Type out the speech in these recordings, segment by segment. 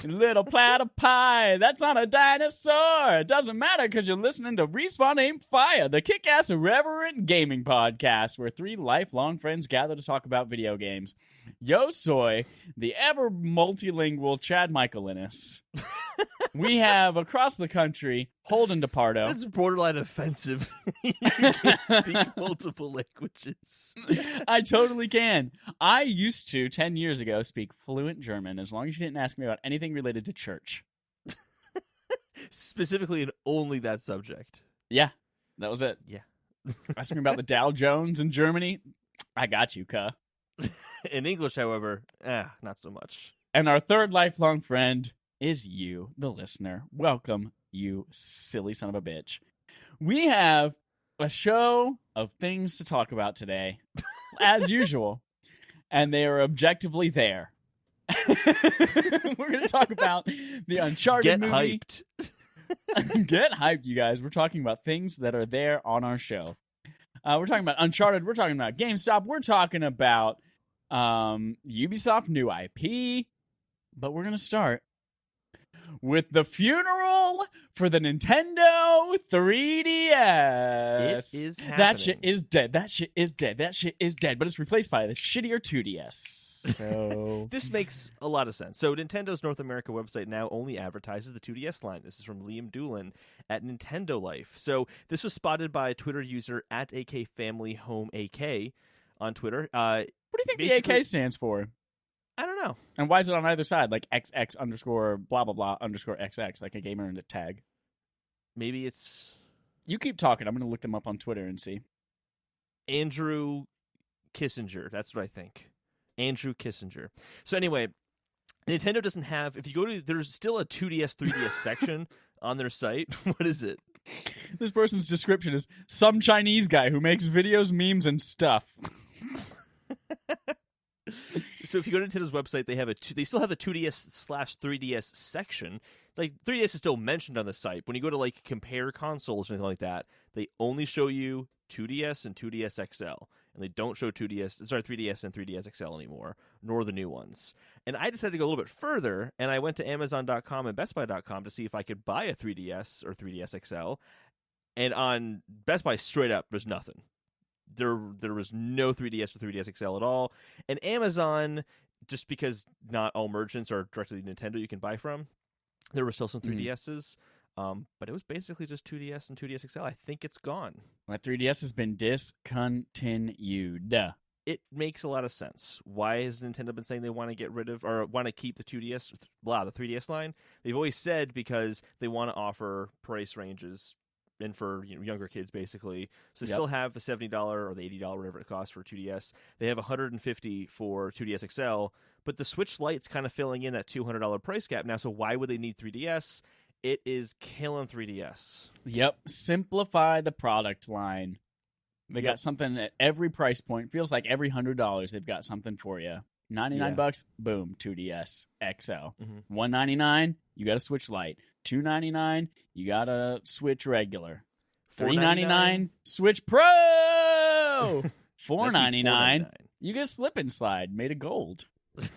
Little platter pie, that's not a dinosaur. It doesn't matter because you're listening to Respawn Aim Fire, the kick-ass irreverent gaming podcast where three lifelong friends gather to talk about video games. Yo soy, the ever multilingual Chad Michaelinis. We have across the country Holden DePardo. That's borderline offensive. You can speak multiple languages. I totally can. I used to, 10 years ago, speak fluent German as long as you didn't ask me about anything related to church. Specifically and only that subject. Yeah, that was it. Yeah. Ask me about the Dow Jones in Germany. I got you, cuh. In English, however, not so much. And our third lifelong friend is you, the listener. Welcome, you silly son of a bitch. We have a show of things to talk about today, as usual, and they are objectively there. We're going to talk about the Uncharted movie. Hyped. Get hyped, you guys. We're talking about things that are there on our show. We're talking about Uncharted. We're talking about GameStop. We're talking about Ubisoft new IP. But we're going to start with the funeral for the Nintendo 3DS. It is happening. That shit is dead. That shit is dead. That shit is dead. But it's replaced by the shittier 2DS. So This makes a lot of sense. So Nintendo's North America website now only advertises the 2DS line. This is from Liam Doolin at Nintendo Life. So this was spotted by Twitter user at AKFamilyHomeAK on Twitter. What do you think the AK stands for? I don't know. And why is it on either side? Like XX underscore blah blah blah underscore XX, like a gamer in a tag. Maybe it's You keep talking. I'm going to look them up on Twitter and see. Andrew Kissinger. That's what I think. Andrew Kissinger. So anyway, Nintendo doesn't have, if you go to, there's still a 2DS, 3DS section on their site. What is it? This person's description is some Chinese guy who makes videos, memes, and stuff. So if you go to Nintendo's website, they still have the 2DS/3DS section. Like 3DS is still mentioned on the site. When you go to like compare consoles or anything like that, they only show you 2DS and 2DS XL, and they don't show 3DS and 3DS XL anymore, nor the new ones. And I decided to go a little bit further, and I went to Amazon.com and BestBuy.com to see if I could buy a 3DS or 3DS XL. And on Best Buy, straight up, there's nothing. There was no 3DS or 3DS XL at all. And Amazon, just because not all merchants are directly Nintendo you can buy from, there were still some 3DSs. But it was basically just 2DS and 2DS XL. I think it's gone. My 3DS has been discontinued. It makes a lot of sense. Why has Nintendo been saying they want to get rid of or want to keep the 2DS, the 3DS line? They've always said because they want to offer price ranges and for younger kids, basically. So they still have the $70 or the $80, whatever it costs for 2DS. They have $150 for 2DS XL, but the Switch Lite's kind of filling in that $200 price gap now. So why would they need 3DS? It is killing 3DS. Yep. Simplify the product line. They got something at every price point. Feels like every $100 they've got something for you. $99, boom, 2DS XL. $199, you got a Switch Lite. $299, you got a Switch regular. $399, Switch Pro. $499, you get a slip and slide made of gold. This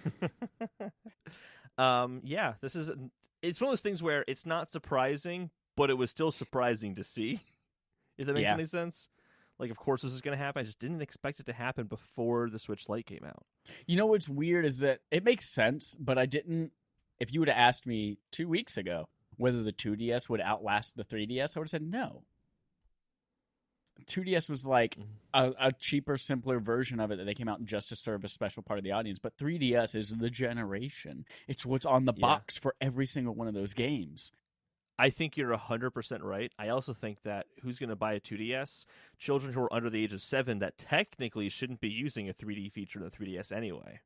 is it's one of those things where it's not surprising, but it was still surprising to see. If that makes any sense. Like, of course this is going to happen. I just didn't expect it to happen before the Switch Lite came out. You know what's weird is that it makes sense, but I didn't. If you would have asked me 2 weeks ago whether the 2DS would outlast the 3DS, I would have said no. 2DS was like a cheaper, simpler version of it that they came out just to serve a special part of the audience. But 3DS is the generation. It's what's on the box for every single one of those games. I think you're 100% right. I also think that who's going to buy a 2DS? Children who are under the age of 7 that technically shouldn't be using a 3D feature in the 3DS anyway.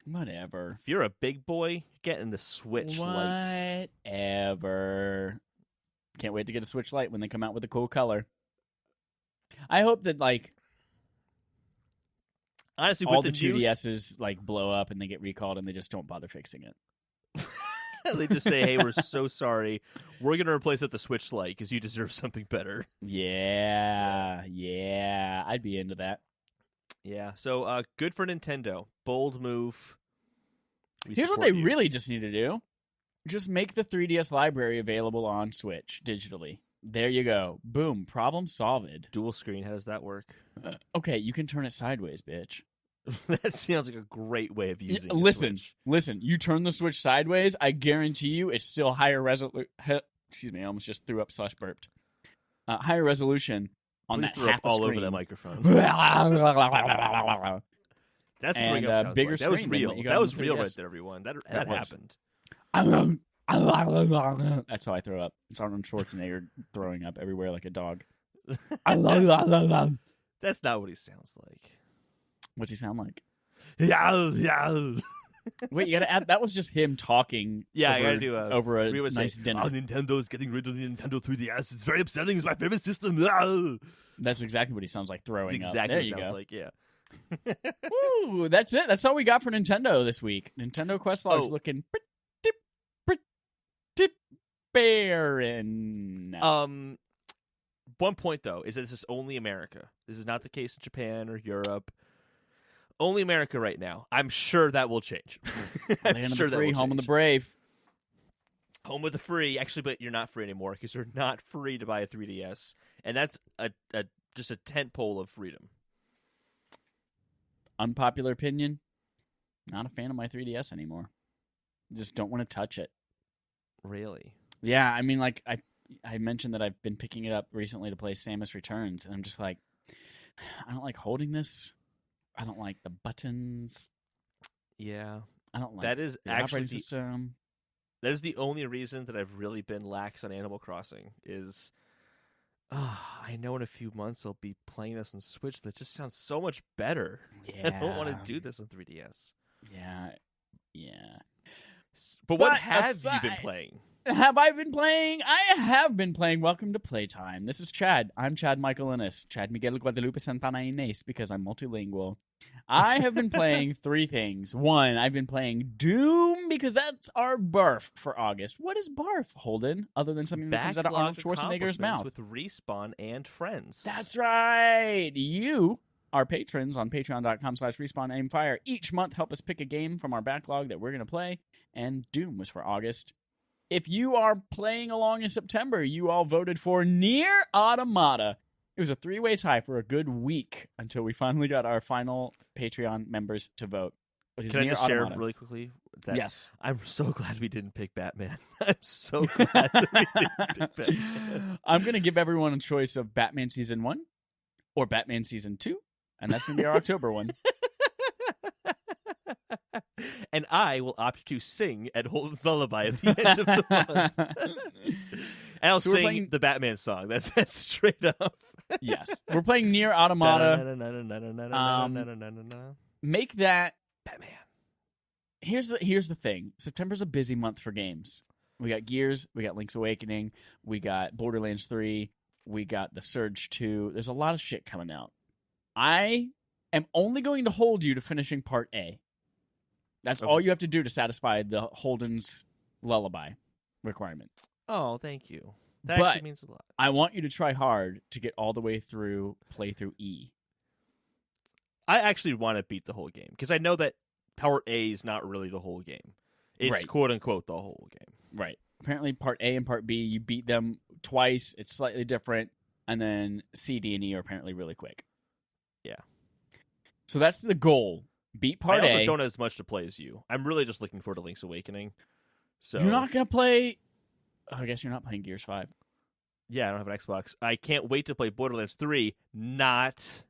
Whatever. If you're a big boy, get in the Switch Lite. Whatever. Can't wait to get a Switch Lite when they come out with a cool color. I hope that, like, honestly, all with the 2DSs like blow up and they get recalled and they just don't bother fixing it. They just say, hey, we're so sorry. We're going to replace it with the Switch Lite because you deserve something better. Yeah. I'd be into that. Yeah, so good for Nintendo. Bold move. Here's what they really just need to do. Just make the 3DS library available on Switch digitally. There you go. Boom. Problem solved. Dual screen, how does that work? Okay, you can turn it sideways, bitch. That sounds like a great way of using Listen. You turn the Switch sideways, I guarantee you it's still higher resolution. Excuse me, I almost just threw up / burped. Higher resolution on Please that throw half up all screen. over that microphone. That's and what bigger like. That was screen real. than what you got That on was the real 3DS. right there, everyone. That happened. That's how I throw up. It's Arnold Schwarzenegger throwing up everywhere like a dog. That's not what he sounds like. What's he sound like? Yeah. Wait, you gotta add. That was just him talking. Yeah, over, I gotta do over a nice dinner. Nintendo's getting rid of the Nintendo 3DS. It's very upsetting. It's my favorite system. That's exactly what he sounds like throwing That's up. exactly There what it you sounds go. like. Yeah. Woo, that's it. That's all we got for Nintendo this week. Nintendo Questlog's looking pretty barren. One point though is that this is only America. This is not the case in Japan or Europe. Only America right now. I'm sure that will change. Land of the free, home of the brave. Home of the free. Actually, but you're not free anymore because you're not free to buy a 3DS, and that's just a tent pole of freedom. Unpopular opinion. Not a fan of my 3DS anymore. Just don't want to touch it. Really? Yeah, I mean, like I mentioned that I've been picking it up recently to play Samus Returns, and I'm just like, I don't like holding this. I don't like the buttons. Yeah. I don't like that is the actually operating system. That is the only reason that I've really been lax on Animal Crossing is I know in a few months I'll be playing this on Switch. That just sounds so much better. Yeah. I don't want to do this on 3DS. Yeah. But what have you been playing? Have I been playing? I have been playing Welcome to Playtime. This is Chad. I'm Chad Michael Innes. Chad Miguel Guadalupe Santana Inés because I'm multilingual. I have been playing 3 things. 1, I've been playing Doom because that's our barf for August. What is barf, Holden, other than something that comes out of Arnold Schwarzenegger's mouth? With Respawn and friends. That's right. You, our patrons on patreon.com/respawnaimfire, each month help us pick a game from our backlog that we're going to play, and Doom was for August. If you are playing along in September, you all voted for Nier Automata. It was a 3-way tie for a good week until we finally got our final Patreon members to vote. Can I just share really quickly? Yes. I'm so glad we didn't pick Batman. I'm so glad that we didn't pick Batman. I'm going to give everyone a choice of Batman Season 1 or Batman Season 2, and that's going to be our October one. And I will opt to sing at Holden's Lullaby at the end of the month. And I'll sing the Batman song. That's straight up. Yes. We're playing Nier Automata. Make that Batman. Here's the thing. September's a busy month for games. We got Gears, we got Link's Awakening, we got Borderlands 3, we got The Surge 2. There's a lot of shit coming out. I am only going to hold you to finishing Part A. That's all you have to do to satisfy the Holden's Lullaby requirement. Oh, thank you. That actually means a lot. I want you to try hard to get all the way through playthrough E. I actually want to beat the whole game because I know that Part A is not really the whole game. It's quote unquote the whole game. Right. Apparently Part A and Part B, you beat them twice. It's slightly different. And then C, D, and E are apparently really quick. Yeah. So that's the goal. Beat Part A. I also don't have as much to play as you. I'm really just looking forward to Link's Awakening. So you're not going to play... Oh, I guess you're not playing Gears 5. Yeah, I don't have an Xbox. I can't wait to play Borderlands 3. I can't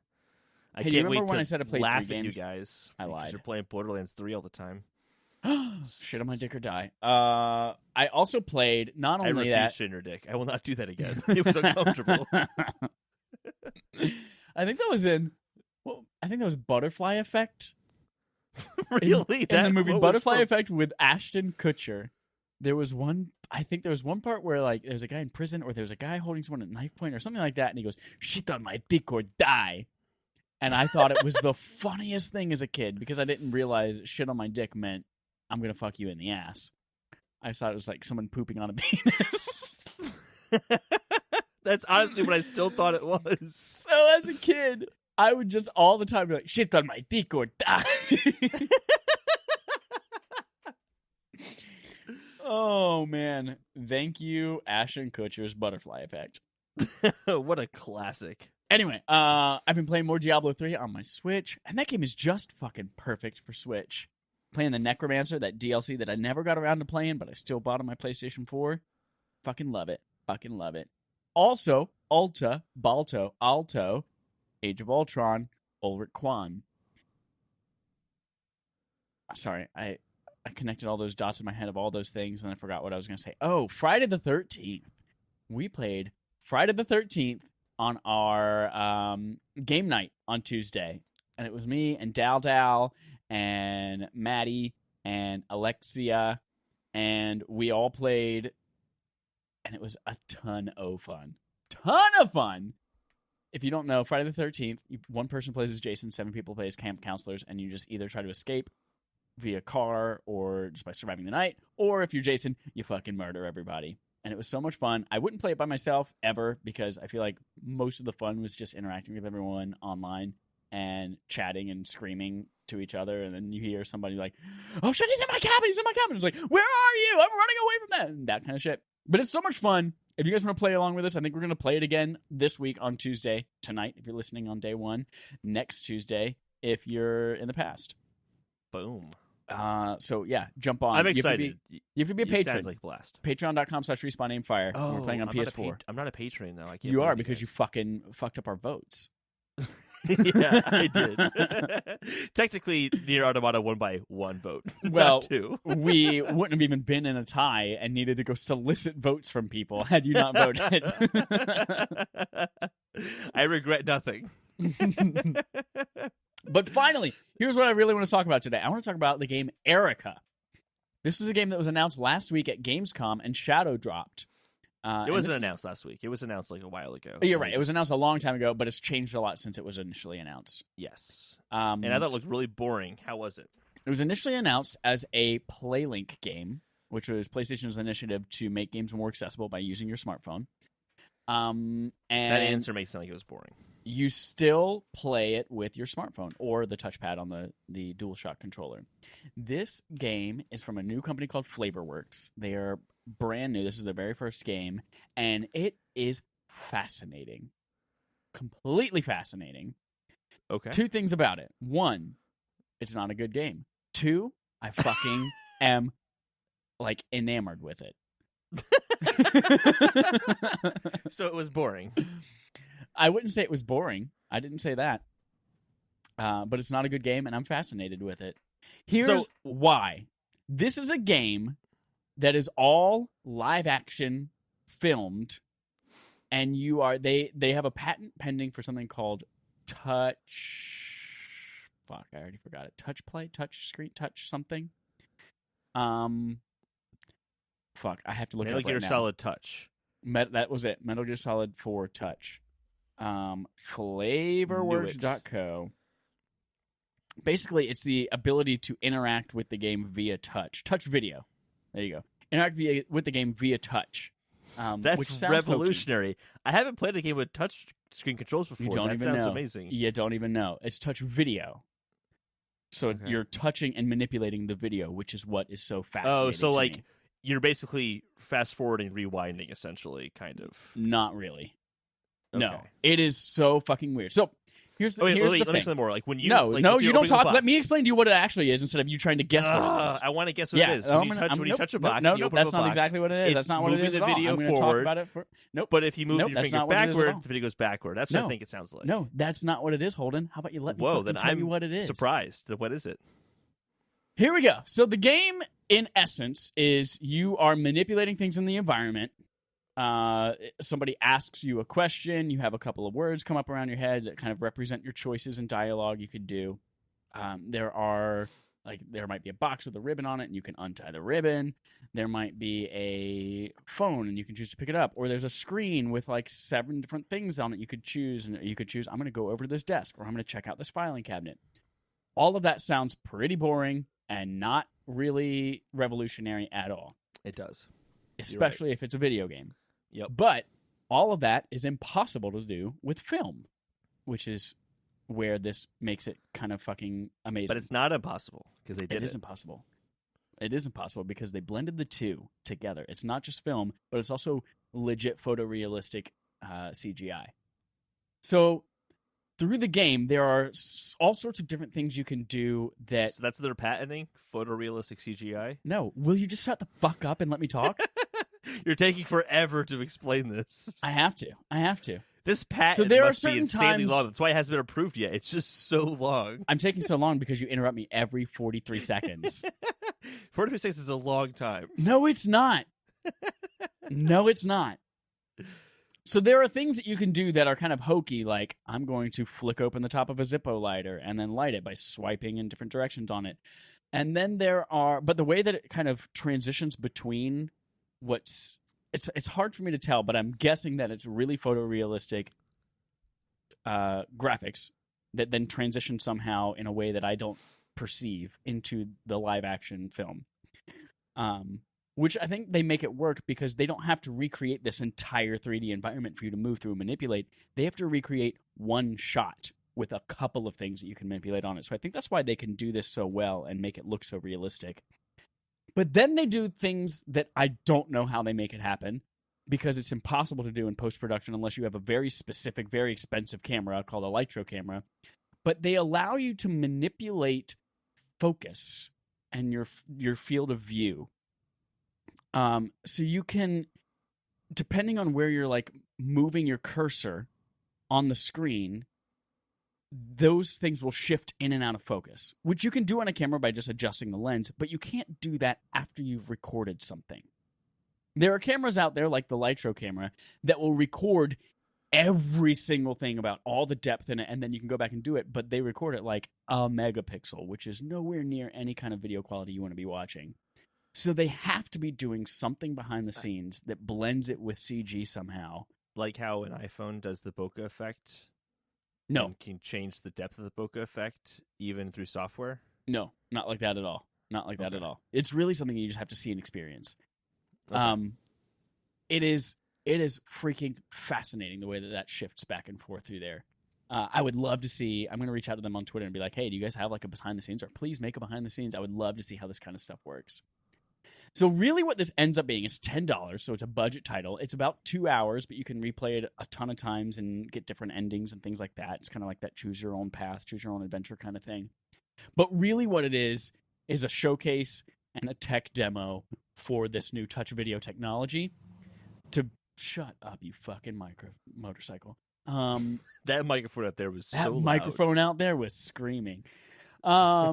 can't wait when I said I played laugh 3 at games? you guys. I lied. You're playing Borderlands 3 all the time. Shit on my dick or die. I also played not only that. Shit on your dick. I will not do that again. It was uncomfortable. I think that was in. Well, I think that was Butterfly Effect. Really? In the movie Butterfly Effect with Ashton Kutcher, there was one. I think there was one part where like there was a guy in prison, or there was a guy holding someone at knife point, or something like that, and he goes, "Shit on my dick or die." And I thought it was the funniest thing as a kid because I didn't realize shit on my dick meant I'm gonna fuck you in the ass. I thought it was like someone pooping on a penis. That's honestly what I still thought it was. So as a kid, I would just all the time be like, "Shit on my dick or die." Oh, man. Thank you, Ashton Kutcher's Butterfly Effect. What a classic. Anyway, I've been playing more Diablo 3 on my Switch, and that game is just fucking perfect for Switch. Playing the Necromancer, that DLC that I never got around to playing, but I still bought on my PlayStation 4. Fucking love it. Fucking love it. Also, Alto, Age of Ultron, Ulrich Quan. Sorry, I connected all those dots in my head of all those things, and I forgot what I was going to say. Oh, Friday the 13th. We played Friday the 13th on our game night on Tuesday. And it was me and Dal and Maddie and Alexia. And we all played. And it was a ton of fun. Ton of fun! If you don't know, Friday the 13th, one person plays as Jason, 7 people play as camp counselors, and you just either try to escape via car or just by surviving the night. Or if you're Jason, you fucking murder everybody. And it was so much fun. I wouldn't play it by myself ever because I feel like most of the fun was just interacting with everyone online and chatting and screaming to each other. And then you hear somebody like, oh shit, he's in my cabin. It's like, where are you? I'm running away from that. And that kind of shit. But it's so much fun. If you guys want to play along with us, I think we're going to play it again this week on Tuesday, tonight, if you're listening on day one, next Tuesday, if you're in the past. Boom. So yeah, jump on. I'm excited. You have to be a patron. Sounds like a blast. Patreon.com/RespawnAimFire. Oh, we're playing on PS4. I'm not a patron now. I can't. You are because you fucking fucked up our votes. Yeah, I did. Technically, Nier Automata won by 1 vote. Well, not 2. We wouldn't have even been in a tie and needed to go solicit votes from people had you not voted. I regret nothing. But finally, here's what I really want to talk about today. I want to talk about the game Erica. This is a game that was announced last week at Gamescom and shadow dropped. It wasn't announced last week. It was announced like a while ago. You're right. It was announced a long time ago, but it's changed a lot since it was initially announced. Yes. And I thought it looked really boring. How was it? It was initially announced as a PlayLink game, which was PlayStation's initiative to make games more accessible by using your smartphone. And that answer makes it sound like it was boring. You still play it with your smartphone or the touchpad on the DualShock controller. This game is from a new company called Flavorworks. They are brand new. This is their very first game, and it is fascinating. Completely fascinating. Okay. 2 things about it. 1, it's not a good game. 2, I fucking am like enamored with it. So it was boring. I wouldn't say it was boring. I didn't say that. But it's not a good game, and I'm fascinated with it. Here's why. This is a game that is all live action filmed, and they have a patent pending for something called touch. Fuck, I already forgot it. Touch play, touch screen, touch something. Fuck, I have to look it up right now. Metal Gear Solid Touch. That was it. Metal Gear Solid 4 Touch. Flavorworks.co. Basically, it's the ability to interact with the game via touch. Touch video. There you go. Interact with the game via touch. That's which sounds revolutionary. hokey. I haven't played a game with touch screen controls before. That sounds amazing. You don't even know. It's touch video. So you're touching and manipulating the video, which is what is so fascinating. Oh, so like me. You're basically fast forwarding, rewinding, essentially, kind of. Not really. Okay. No, it is so fucking weird. So here's the let thing. me explain more. Like when you you don't talk. Let me explain to you what it actually is instead of you trying to guess what it is. I want to guess what it is. When you touch a box, you open that's up a not box, exactly what it is. That's not what it is the at all. video I'm going to talk about it for. Nope. But if you move your finger backward, the video goes backward. That's what I think it sounds like. No, that's not what it is, Holden. How about you let me tell you what it is? Surprised. What is it? Here we go. So the game, in essence, is you are manipulating things in the environment. Somebody asks you a question. You have a couple of words come up around your head that kind of represent your choices and dialogue you could do. There might be a box with a ribbon on it, and you can untie the ribbon. There might be a phone, and you can choose to pick it up. Or there's a screen with like 7 different things on it you could choose. And you could choose, I'm going to go over to this desk, or I'm going to check out this filing cabinet. All of that sounds pretty boring and not really revolutionary at all. It does. Especially if it's a video game. Yep. But all of that is impossible to do with film, which is where this makes it kind of fucking amazing. But it's not impossible because they did it. It is impossible. It is impossible because they blended the two together. It's not just film, but it's also legit photorealistic CGI. So through the game, there are all sorts of different things you can do that... So that's their patenting? Photorealistic CGI? No. Will you just shut the fuck up and let me talk? You're taking forever to explain this. I have to. This patent so there must are certain be insanely times... long. That's why it hasn't been approved yet. It's just so long. I'm taking so long because you interrupt me every 43 seconds. 43 seconds is a long time. No, it's not. No, it's not. So there are things that you can do that are kind of hokey, like I'm going to flick open the top of a Zippo lighter and then light it by swiping in different directions on it. And then but the way that it kind of transitions between it's hard for me to tell, but I'm guessing that it's really photorealistic graphics that then transition somehow in a way that I don't perceive into the live action film. Which I think they make it work because they don't have to recreate this entire 3D environment for you to move through and manipulate. They have to recreate one shot with a couple of things that you can manipulate on it. So I think that's why they can do this so well and make it look so realistic. But then they do things that I don't know how they make it happen because it's impossible to do in post-production unless you have a very specific, very expensive camera called a Litro camera. But they allow you to manipulate focus and your field of view. So you can, depending on where you're like moving your cursor on the screen, those things will shift in and out of focus, which you can do on a camera by just adjusting the lens, but you can't do that after you've recorded something. There are cameras out there like the Litro camera that will record every single thing about all the depth in it, and then you can go back and do it, but they record it like a megapixel, which is nowhere near any kind of video quality you want to be watching. So they have to be doing something behind the scenes that blends it with CG somehow. Like how an iPhone does the bokeh effect? No. And can change the depth of the bokeh effect even through software? No, not like that at all. Not like that at all. It's really something you just have to see and experience. Okay. It is freaking fascinating the way that shifts back and forth through there. I would love to see, I'm going to reach out to them on Twitter and be like, hey, do you guys have like a behind the scenes, or please make a behind the scenes? I would love to see how this kind of stuff works. So really what this ends up being is $10, so it's a budget title. It's about 2 hours, but you can replay it a ton of times and get different endings and things like that. It's kind of like that choose your own path, choose your own adventure kind of thing. But really what it is a showcase and a tech demo for this new touch video technology to shut up, you fucking motorcycle. That microphone out there was so loud. That microphone out there was screaming. I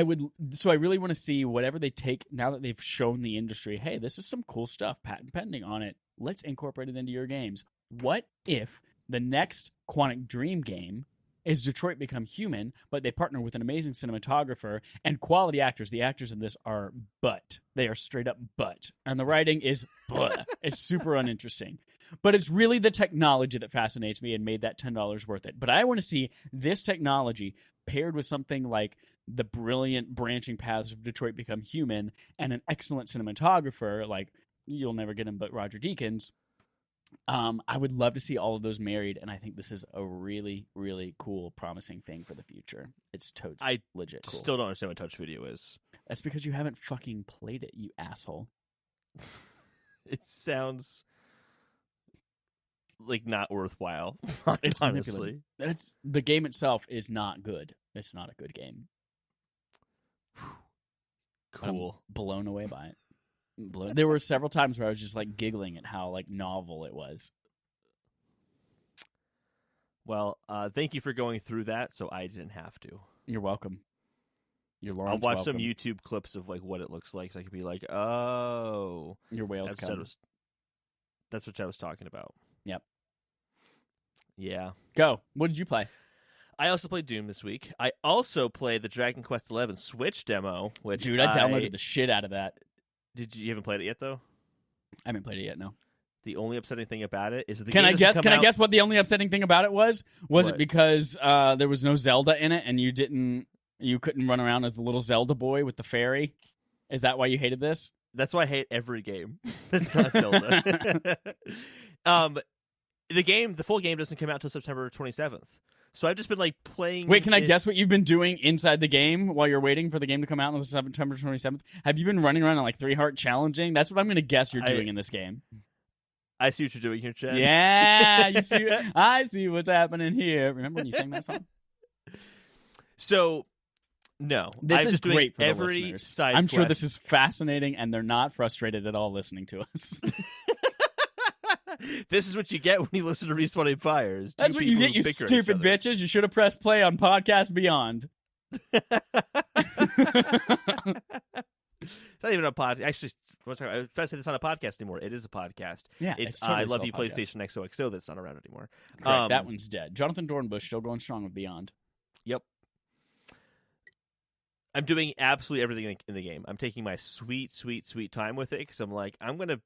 really want to see whatever they take now that they've shown the industry, hey, this is some cool stuff, patent pending on it. Let's incorporate it into your games. What if the next Quantic Dream game is Detroit Become Human, but they partner with an amazing cinematographer and quality actors? The actors in this are butt. They are straight up butt. And the writing is butt. It's super uninteresting. But it's really the technology that fascinates me and made that $10 worth it. But I want to see this technology paired with something like the brilliant branching paths of Detroit Become Human and an excellent cinematographer, like you'll never get him but Roger Deakins. I would love to see all of those married, and I think this is a really, really cool, promising thing for the future. It's totes legit cool. I still don't understand what touch video is. That's because you haven't fucking played it, you asshole. It sounds like not worthwhile. It's honestly. The game itself is not good. It's not a good game. Cool. I'm blown away by it. There were several times where I was just like giggling at how like novel it was. Well, thank you for going through that, so I didn't have to. You're welcome. I'll watch some YouTube clips of like what it looks like, so I can be like, "Oh, your whales come." That's what I was talking about. Yep. Yeah. Go. What did you play? I also played Doom this week. I also played the Dragon Quest XI Switch demo, which dude, I downloaded the shit out of that. You haven't played it yet, though? I haven't played it yet, no. The only upsetting thing about it is that Can I guess what the only upsetting thing about it was? Was what? It because there was no Zelda in it and you couldn't run around as the little Zelda boy with the fairy? Is that why you hated this? That's why I hate every game that's not Zelda. The full game doesn't come out until September 27th. So I've just been like playing. Wait, can I guess what you've been doing inside the game while you're waiting for the game to come out on the September 27th? Have you been running around and like 3-heart challenging? That's what I'm going to guess you're doing in this game. I see what you're doing here, Chad. Yeah, you see. I see what's happening here. Remember when you sang that song? So, no. This is great for the every listeners. side I'm sure quest. this is fascinating, and they're not frustrated at all listening to us. This is what you get when you listen to Respawn Empires. That's what you get, you stupid bitches. You should have pressed play on Podcast Beyond. It's not even a pod. Actually, I was trying to say it's not a podcast anymore. It is a podcast. Yeah, it's totally I Love You podcast. PlayStation XOXO that's not around anymore. Correct, that one's dead. Jonathan Dornbush still going strong with Beyond. Yep. I'm doing absolutely everything in the game. I'm taking my sweet time with it because I'm like, I'm going to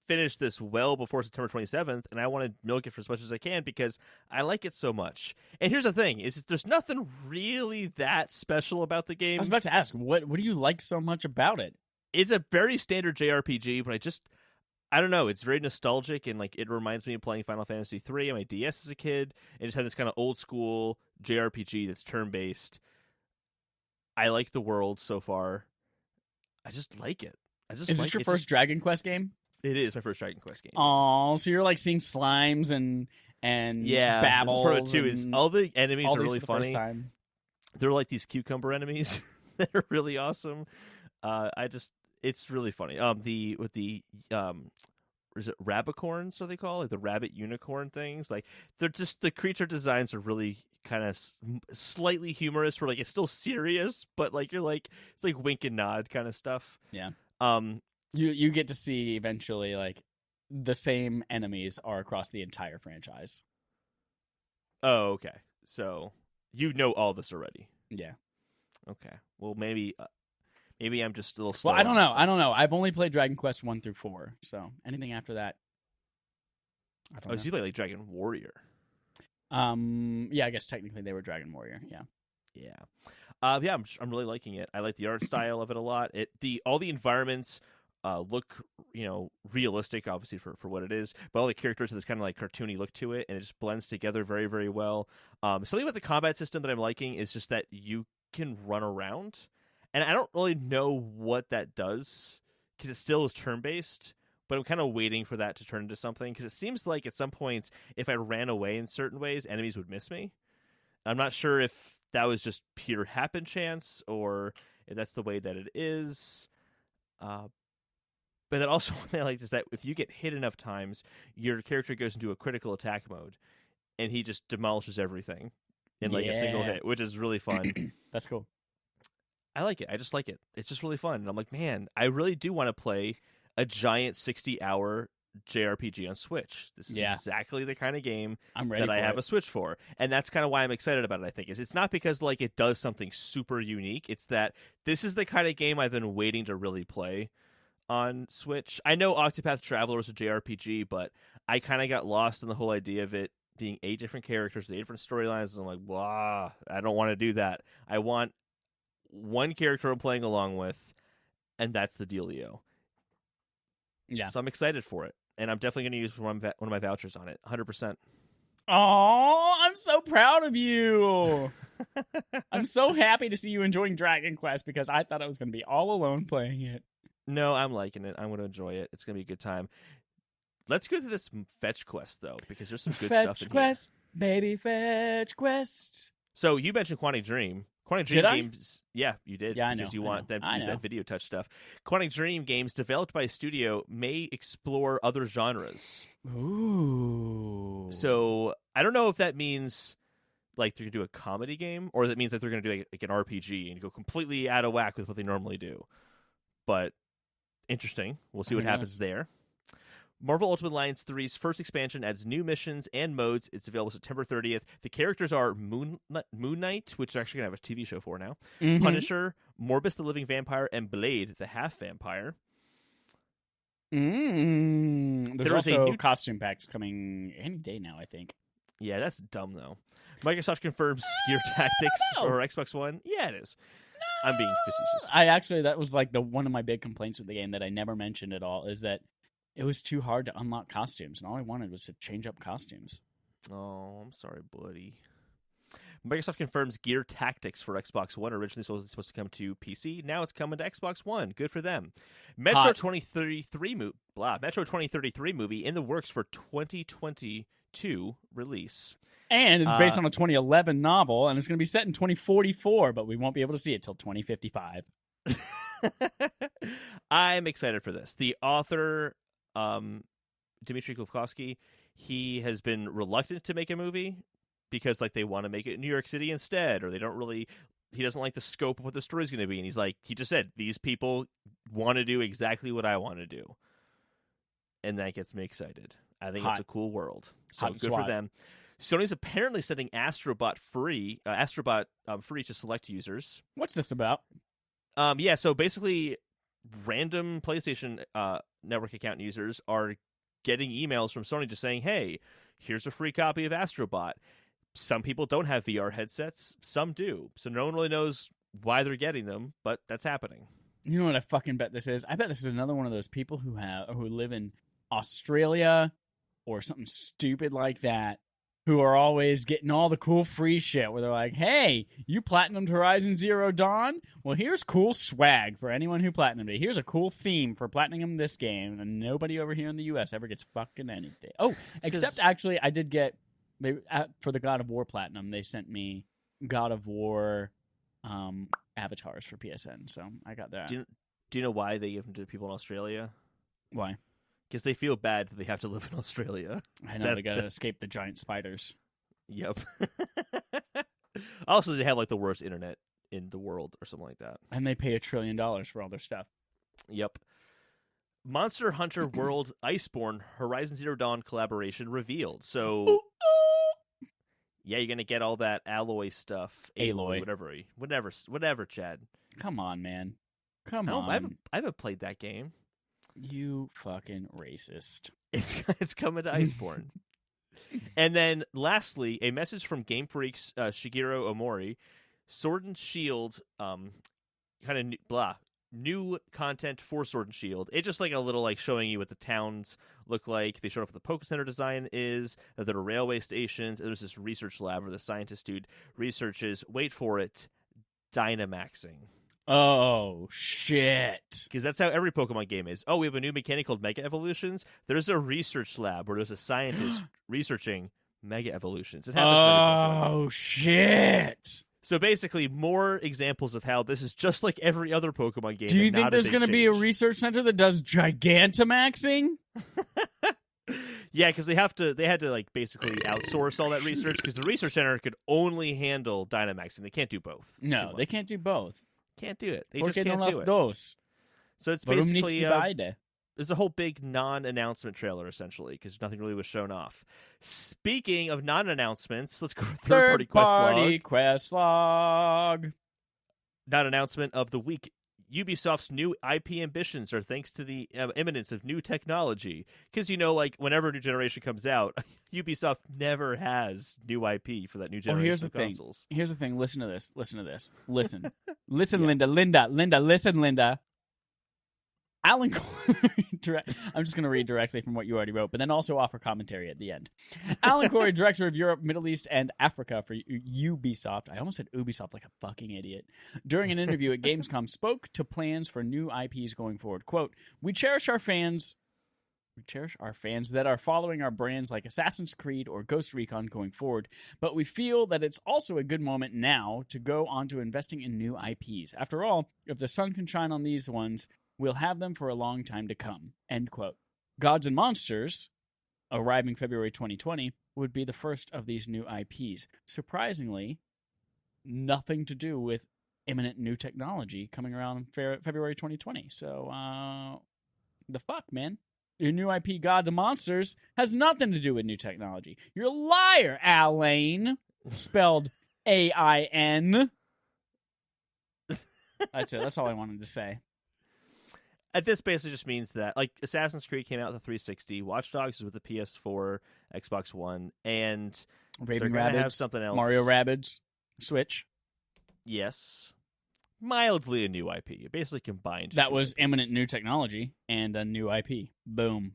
finish this well before September 27th, and I want to milk it for as much as I can because I like it so much. And here's the thing, is there's nothing really that special about the game. I was about to ask, what do you like so much about it? It's a very standard JRPG, but I don't know, it's very nostalgic, and like it reminds me of playing Final Fantasy III on my DS as a kid, and just had this kind of old school JRPG that's turn-based. I like the world so far. I just like it. Is this your first Dragon Quest game? It is my first Dragon Quest game. Oh, so you're like seeing slimes and babbles. This is part of it too. Is all the enemies are really funny. They're like these cucumber enemies that are really awesome. It's really funny. Is it rabicorns? Are they called like the rabbit unicorn things? Like they're just the creature designs are really kind of slightly humorous. Where like it's still serious, but like you're like it's like wink and nod kind of stuff. Yeah. You get to see eventually like the same enemies are across the entire franchise. Oh, okay. So you know all this already. Yeah. Okay. Well, maybe I'm just a little slow. Well, I don't know. I've only played Dragon Quest 1 through 4, so anything after that, I don't know. So you play like Dragon Warrior. Yeah, I guess technically they were Dragon Warrior. Yeah. Yeah. I'm really liking it. I like the art style of it a lot. All the environments look, realistic, obviously for what it is, but all the characters have this kind of like cartoony look to it, and it just blends together very, very well. Something about the combat system that I'm liking is just that you can run around, and I don't really know what that does because it still is turn-based, but I'm kind of waiting for that to turn into something because it seems like at some points, if I ran away in certain ways, enemies would miss me. I'm not sure if that was just pure happen chance or if that's the way that it is. But then also what I like is that if you get hit enough times, your character goes into a critical attack mode, and he just demolishes everything in like a single hit, which is really fun. That's cool. I like it. I just like it. It's just really fun. And I'm like, man, I really do want to play a giant 60-hour JRPG on Switch. This is exactly the kind of game that I have a Switch for. And that's kind of why I'm excited about it, I think. It's not because like it does something super unique. It's that this is the kind of game I've been waiting to really play on Switch. I know Octopath Traveler is a JRPG, but I kind of got lost in the whole idea of it being 8 different characters, 8 different storylines, and I'm like, blah, I don't want to do that. I want one character I'm playing along with, and that's the dealio. Yeah. So I'm excited for it, and I'm definitely going to use one of my vouchers on it, 100%. Oh, I'm so proud of you. I'm so happy to see you enjoying Dragon Quest because I thought I was going to be all alone playing it. No, I'm liking it. I'm going to enjoy it. It's going to be a good time. Let's go through this fetch quest, though, because there's some good stuff in here. Fetch quest, baby, fetch quest. So you mentioned Quantic Dream. Quantic Dream games. Yeah, you did. Yeah, I know. Because you want them to use that video touch stuff. Quantic Dream games developed by a studio may explore other genres. Ooh. So I don't know if that means like they're going to do a comedy game, or that means that they're going to do like an RPG and go completely out of whack with what they normally do. But interesting. We'll see what happens there. Marvel Ultimate Alliance 3's first expansion adds new missions and modes. It's available September 30th. The characters are Moon Knight, which is actually going to have a TV show for now, Punisher, Morbus the Living Vampire, and Blade the Half Vampire. There's also costume packs coming any day now, I think. Yeah, that's dumb, though. Microsoft confirms Gear Tactics for Xbox One. Yeah, it is. I'm being facetious. That was like one of my big complaints with the game that I never mentioned at all, is that it was too hard to unlock costumes, and all I wanted was to change up costumes. Oh, I'm sorry, buddy. Microsoft confirms Gear Tactics for Xbox One. Originally supposed to come to PC. Now it's coming to Xbox One. Good for them. Metro 2033 movie in the works for 2022 release. And it's based on a 2011 novel, and it's going to be set in 2044, but we won't be able to see it till 2055. I'm excited for this. The author, Dmitry Glukowski, he has been reluctant to make a movie because they want to make it in New York City instead, or he doesn't like the scope of what the story's going to be. And he just said, these people want to do exactly what I want to do. And that gets me excited. I think it's a cool world. So good for them. Sony's apparently setting Astrobot free to select users. What's this about? So basically random PlayStation Network account users are getting emails from Sony just saying, hey, here's a free copy of Astrobot. Some people don't have VR headsets. Some do. So no one really knows why they're getting them, but that's happening. You know what I fucking bet this is? I bet this is another one of those people who live in Australia or something stupid like that, who are always getting all the cool free shit where they're like, hey, you platinumed Horizon Zero Dawn? Well, here's cool swag for anyone who platinumed it. Here's a cool theme for platinum this game, and nobody over here in the U.S. ever gets fucking anything. Oh, except actually I did get, for the God of War Platinum, they sent me God of War avatars for PSN, so I got that. Do you know why they give them to people in Australia? Why? Because they feel bad that they have to live in Australia. I know, they gotta escape the giant spiders. Yep. Also, they have the worst internet in the world or something like that. And they pay $1 trillion for all their stuff. Yep. Monster Hunter World Iceborne Horizon Zero Dawn collaboration revealed. So, yeah, you're gonna get all that Aloy stuff. Aloy. Whatever, Chad. Come on, man. Come on. I haven't played that game. You fucking racist. It's coming to Iceborne. And then, lastly, a message from Game Freak's Shigeru Omori. Sword and Shield, new content for Sword and Shield. It's just a little showing you what the towns look like. They showed up what the Poke Center design is, that there are railway stations, and there's this research lab where the scientist dude researches, wait for it, Dynamaxing. Oh, shit. Because that's how every Pokemon game is. Oh, we have a new mechanic called Mega Evolutions. There's a research lab where there's a scientist researching Mega Evolutions. It happens oh, shit. So basically, more examples of how this is just like every other Pokemon game. Do you think there's going to be a research center that does Gigantamaxing? Yeah, because they had to basically outsource all that research because the research center could only handle Dynamaxing. They can't do both. No, they can't do both. Can't do it. They just can't do it. Dos. So it's basically there's a whole big non-announcement trailer essentially because nothing really was shown off. Speaking of non-announcements, let's go to third-party quest log. Non-announcement of the week. Ubisoft's new IP ambitions are thanks to the imminence of new technology. Because, whenever a new generation comes out, Ubisoft never has new IP for that new generation of consoles. Here's the thing. Listen to this. Listen. Listen, yeah. Linda, listen, Linda. Alan Corey, I'm just going to read directly from what you already wrote, but then also offer commentary at the end. Alan Corey, director of Europe, Middle East, and Africa for Ubisoft. I almost said Ubisoft like a fucking idiot. During an interview at Gamescom, spoke to plans for new IPs going forward. Quote, we cherish our fans that are following our brands like Assassin's Creed or Ghost Recon going forward, but we feel that it's also a good moment now to go on to investing in new IPs. After all, if the sun can shine on these ones, we'll have them for a long time to come. End quote. Gods and Monsters, arriving February 2020, would be the first of these new IPs. Surprisingly, nothing to do with imminent new technology coming around February 2020. So, the fuck, man? Your new IP, Gods and Monsters, has nothing to do with new technology. You're a liar, Alain. Spelled A-I-N. That's it. That's all I wanted to say. This basically just means that, Assassin's Creed came out with the 360, Watch Dogs is with the PS4, Xbox One, and Raving they're going to Rabbids, have something else. Mario Rabbids, Switch. Yes. Mildly a new IP. It basically combined. That was imminent new technology and a new IP. Boom.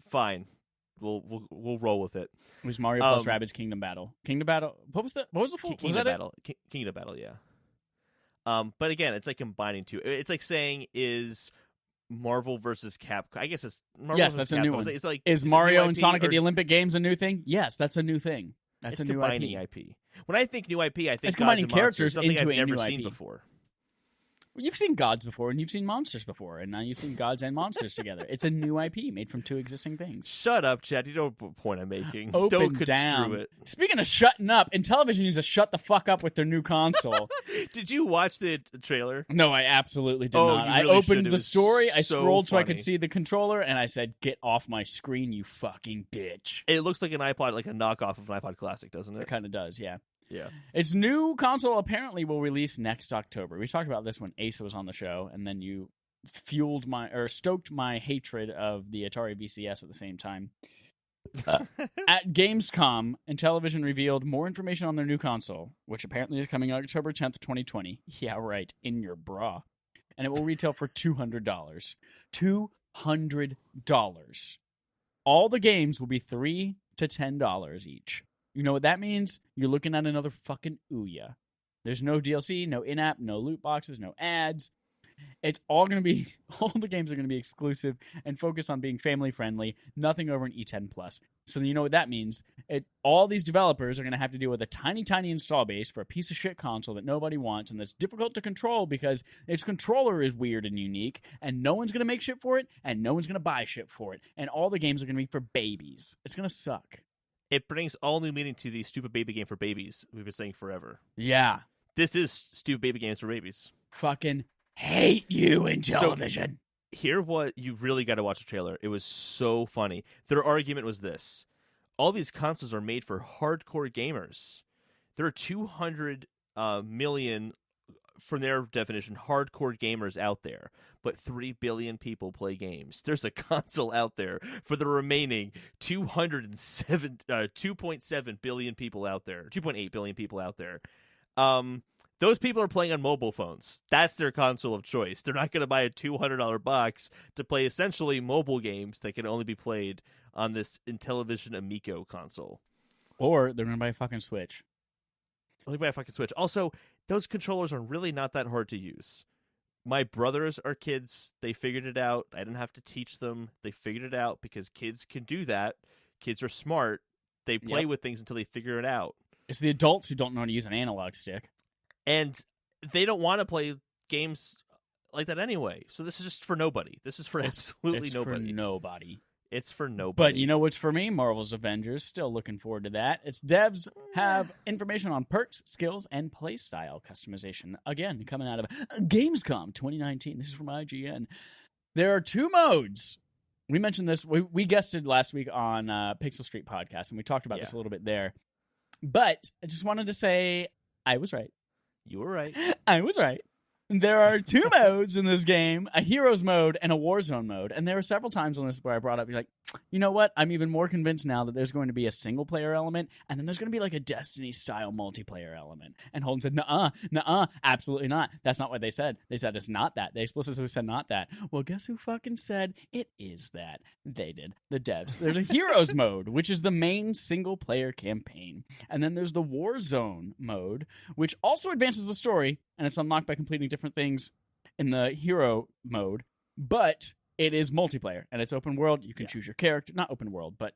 Fine. we'll roll with it. It was Mario plus Rabbids Kingdom Battle. Kingdom Battle. What was the full? Kingdom Battle? Kingdom Battle, yeah. But again, it's like combining two. It's like saying is Marvel versus Capcom. I guess it's Marvel yes, versus that's a Capcom. new one. It's like is Mario and Sonic at the Olympic Games a new thing? Yes, that's a new thing. That's a new IP. When I think new IP, I think it's combining characters something into I've a never new seen IP. before. Well, you've seen gods before, and you've seen monsters before, and now you've seen gods and monsters together. It's a new IP made from two existing things. Shut up, Chad. You know what point I'm making. Open Don't construe down. it. Speaking of shutting up, Intellivision needs to shut the fuck up with their new console. Did you watch the trailer? No, I absolutely did not. You I really opened should. the story, I so scrolled so I funny. could see the controller, and I said, "Get off my screen, you fucking bitch." It looks like an iPod, like a knockoff of an iPod Classic, doesn't It it? kind of does, yeah. Yeah. Its new console apparently will release next October. We talked about this when Asa was on the show, and then you stoked my hatred of the Atari VCS at the same time. At Gamescom, Intellivision revealed more information on their new console, which apparently is coming October 10th, 2020. Yeah, right, in your bra. And it will retail for $200. $200. All the games will be $3 to $10 each. You know what that means? You're looking at another fucking Ouya. There's no DLC, no in-app, no loot boxes, no ads. It's all going to be, all the games are going to be exclusive and focus on being family-friendly, nothing over an E10 Plus. So you know what that means? All these developers are going to have to deal with a tiny, tiny install base for a piece of shit console that nobody wants and that's difficult to control because its controller is weird and unique, and no one's going to make shit for it, and no one's going to buy shit for it, and all the games are going to be for babies. It's going to suck. It brings all new meaning to the stupid baby game for babies we've been saying forever. Yeah. This is stupid baby games for babies. Fucking hate you, Intellivision. Hear what you really got to watch the trailer. It was so funny. Their argument was this: all these consoles are made for hardcore gamers. There are 200 million, from their definition, hardcore gamers out there, but 3 billion people play games. There's a console out there for the remaining 2.7 billion people out there, 2.8 billion people out there. Those people are playing on mobile phones. That's their console of choice. They're not going to buy a $200 box to play essentially mobile games that can only be played on this Intellivision Amico console. Or they're going to buy a fucking Switch. Only buy a fucking Switch. Also, those controllers are really not that hard to use. My brothers are kids. They figured it out. I didn't have to teach them. They figured it out because kids can do that. Kids are smart. They play with things until they figure it out. It's the adults who don't know how to use an analog stick. And they don't want to play games like that anyway. So this is just for nobody. This is for absolutely nobody. It's for nobody. It's for nobody. But you know what's for me? Marvel's Avengers. Still looking forward to that. Its devs have information on perks, skills, and playstyle customization. Again, coming out of Gamescom 2019. This is from IGN. There are 2 modes. We mentioned this. We guested last week on Pixel Street Podcast, and we talked about this a little bit there. But I just wanted to say I was right. You were right. I was right. There are 2 modes in this game, a Heroes mode and a Warzone mode. And there were several times on this where I brought up, you're like, you know what? I'm even more convinced now that there's going to be a single-player element, and then there's going to be like a Destiny-style multiplayer element. And Holden said, nuh-uh, absolutely not. That's not what they said. They said it's not that. They explicitly said not that. Well, guess who fucking said it is that? They did. The devs. There's a Heroes mode, which is the main single-player campaign. And then there's the Warzone mode, which also advances the story, and it's unlocked by completing different things in the hero mode, but it is multiplayer and it's open world. You can choose your character, not open world, but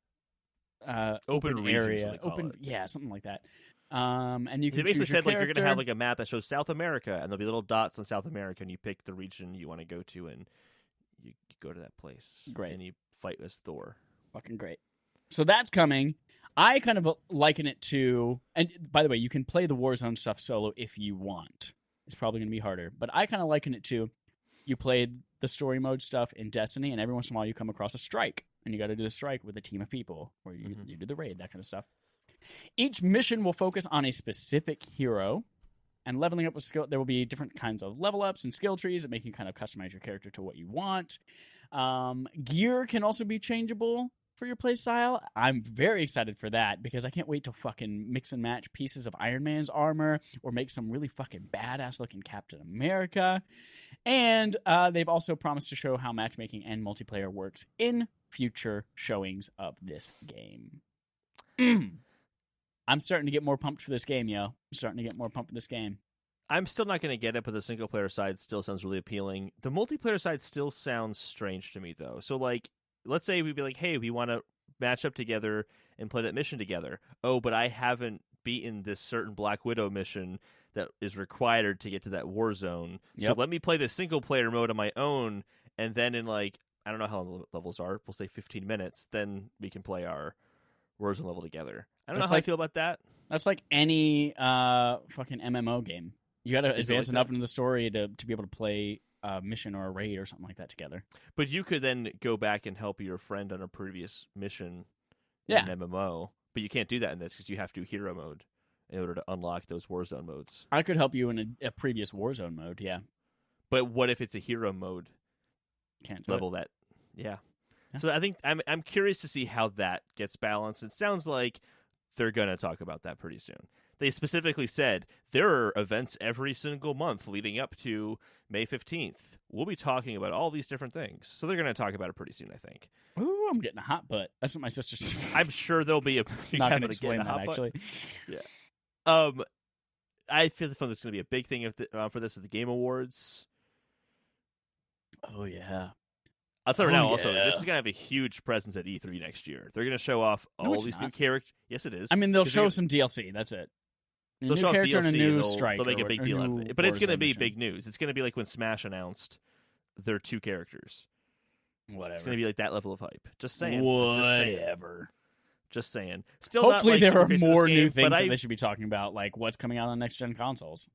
open area, open, something like that. And you can. They basically said like you're going to have like a map that shows South America, and there'll be little dots on South America, and you pick the region you want to go to, and you go to that place. Great, and you fight as Thor. Fucking great. So that's coming. I kind of liken it to, and by the way, you can play the Warzone stuff solo if you want. It's probably going to be harder, but I kind of liken it to you played the story mode stuff in Destiny, and every once in a while you come across a strike, and you got to do the strike with a team of people, or you do the raid, that kind of stuff. Each mission will focus on a specific hero, and leveling up with skill. There will be different kinds of level ups and skill trees that make you kind of customize your character to what you want. Gear can also be changeable for your playstyle. I'm very excited for that because I can't wait to fucking mix and match pieces of Iron Man's armor or make some really fucking badass looking Captain America. And they've also promised to show how matchmaking and multiplayer works in future showings of this game. I'm starting to get more pumped for this game, yo. I'm starting to get more pumped for this game. I'm still not going to get it, but the single-player side still sounds really appealing. The multiplayer side still sounds strange to me, though. So, like, let's say we'd be like, hey, we want to match up together and play that mission together. Oh, but I haven't beaten this certain Black Widow mission that is required to get to that war zone. So let me play the single-player mode on my own, and then in, like, I don't know how long the levels are. We'll say 15 minutes. Then we can play our Warzone level together. I don't know how I feel about that. That's like any fucking MMO game. You got to advance enough into the story to be able to play a mission or a raid or something like that together. But you could then go back and help your friend on a previous mission in an MMO. But you can't do that in this because you have to do hero mode in order to unlock those Warzone modes. I could help you in a previous Warzone mode, yeah. But what if it's a hero mode Can't do level it. Yeah. So I think I'm curious to see how that gets balanced. It sounds like they're going to talk about that pretty soon. They specifically said there are events every single month leading up to May 15th. We'll be talking about all these different things. So they're going to talk about it pretty soon, I think. Ooh, I'm getting a hot butt. That's what my sister said. I'm sure there'll be a... Not going to explain that, actually. Yeah. I feel there's going to be a big thing for this at the Game Awards. Oh, yeah. I'll tell you now, also, this is going to have a huge presence at E3 next year. They're going to show off all these new characters. Yes, it is. I mean, they'll show some DLC. That's it. They'll show character DLC, and a new strike. They'll make a big deal out of it. But it's going to be big news. It's going to be like when Smash announced their 2 characters. Whatever. It's going to be like that level of hype. Just saying. Whatever. Just saying. Still hopefully not, like, there are more new game, things that they should be talking about, like what's coming out on next-gen consoles.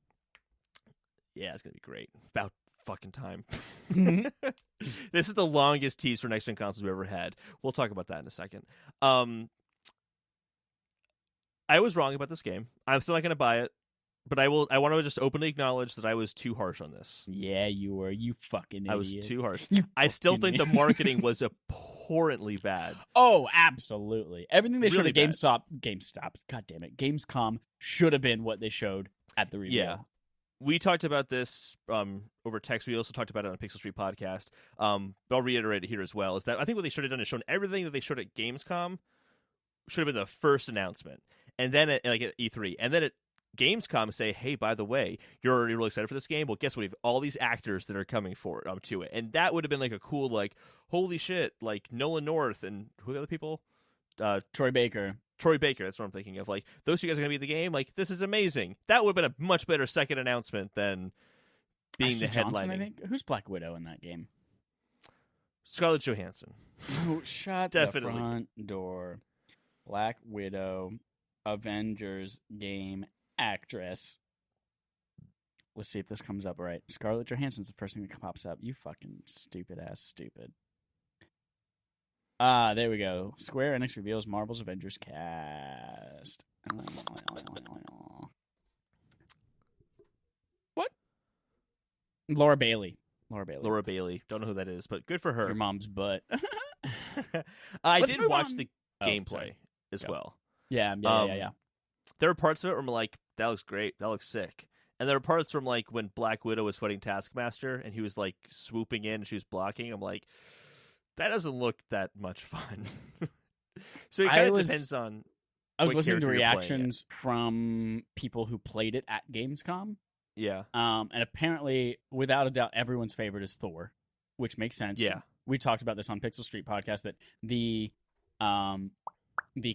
Yeah, it's going to be great. About fucking time. This is the longest tease for next-gen consoles we've ever had. We'll talk about that in a second. I was wrong about this game. I'm still not going to buy it, but I want to just openly acknowledge that I was too harsh on this. Yeah, you were. You fucking idiot. I was too harsh. I still think the marketing was abhorrently bad. Oh, absolutely. Everything they showed at GameStop, god damn it, Gamescom should have been what they showed at the reveal. Yeah. We talked about this over text. We also talked about it on a Pixel Street podcast. But I'll reiterate it here as well. Is that I think what they should have done is shown everything that they showed at Gamescom should have been the first announcement. And then at E3. And then at Gamescom say, hey, by the way, you're already really excited for this game? Well, guess what? We have all these actors that are coming to it. And that would have been like a cool, like, holy shit, like Nolan North and who are the other people? Troy Baker. Troy Baker, that's what I'm thinking of. Like, those 2 guys are going to be in the game. Like, this is amazing. That would have been a much better second announcement than being Ashley the Johnson, headlining. I think? Who's Black Widow in that game? Scarlett Johansson. Oh, shut Definitely. the front door. Black Widow, Avengers game actress. Let's see if this comes up right. Scarlett Johansson's the first thing that pops up. You fucking stupid. There we go. Square Enix reveals Marvel's Avengers cast. What? Laura Bailey. Don't know who that is, but good for her. Your mom's butt. I did watch the gameplay as well. Yeah. There were parts of it where I'm like, that looks great. That looks sick. And there were parts from like when Black Widow was fighting Taskmaster and he was like swooping in and she was blocking. I'm like, that doesn't look that much fun. So it kind of depends on. I was listening to reactions from people who played it at Gamescom. Yeah. And apparently, without a doubt, everyone's favorite is Thor, which makes sense. Yeah. We talked about this on Pixel Street podcast that the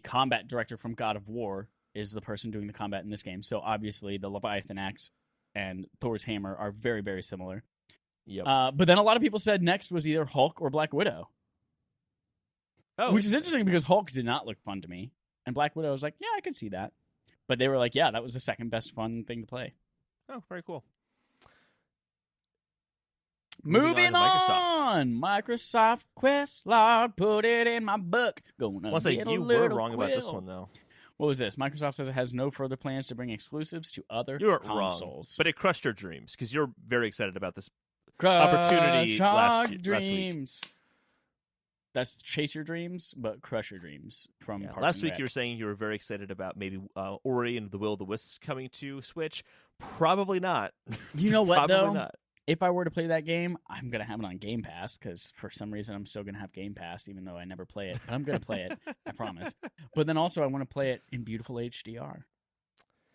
combat director from God of War is the person doing the combat in this game. So obviously, the Leviathan axe and Thor's hammer are very, very similar. Yep. But then a lot of people said next was either Hulk or Black Widow. Oh, which is interesting because Hulk did not look fun to me. And Black Widow was like, yeah, I could see that. But they were like, yeah, that was the second best fun thing to play. Oh, very cool. Moving on! Microsoft Quest log, put it in my book. Gonna say you were wrong about this one, though. What was this? Microsoft says it has no further plans to bring exclusives to other consoles. Wrong, but it crushed your dreams because you're very excited about this opportunity last week. That's Chase Your Dreams, but Crush Your Dreams from Parks last and week. Rec. You were saying you were very excited about maybe Ori and the Will of the Wisps coming to Switch. Probably not. You know what, Probably though? Not. if I were to play that game, I'm going to have it on Game Pass because for some reason I'm still going to have Game Pass even though I never play it. But I'm going to play it, I promise. But then also I want to play it in beautiful HDR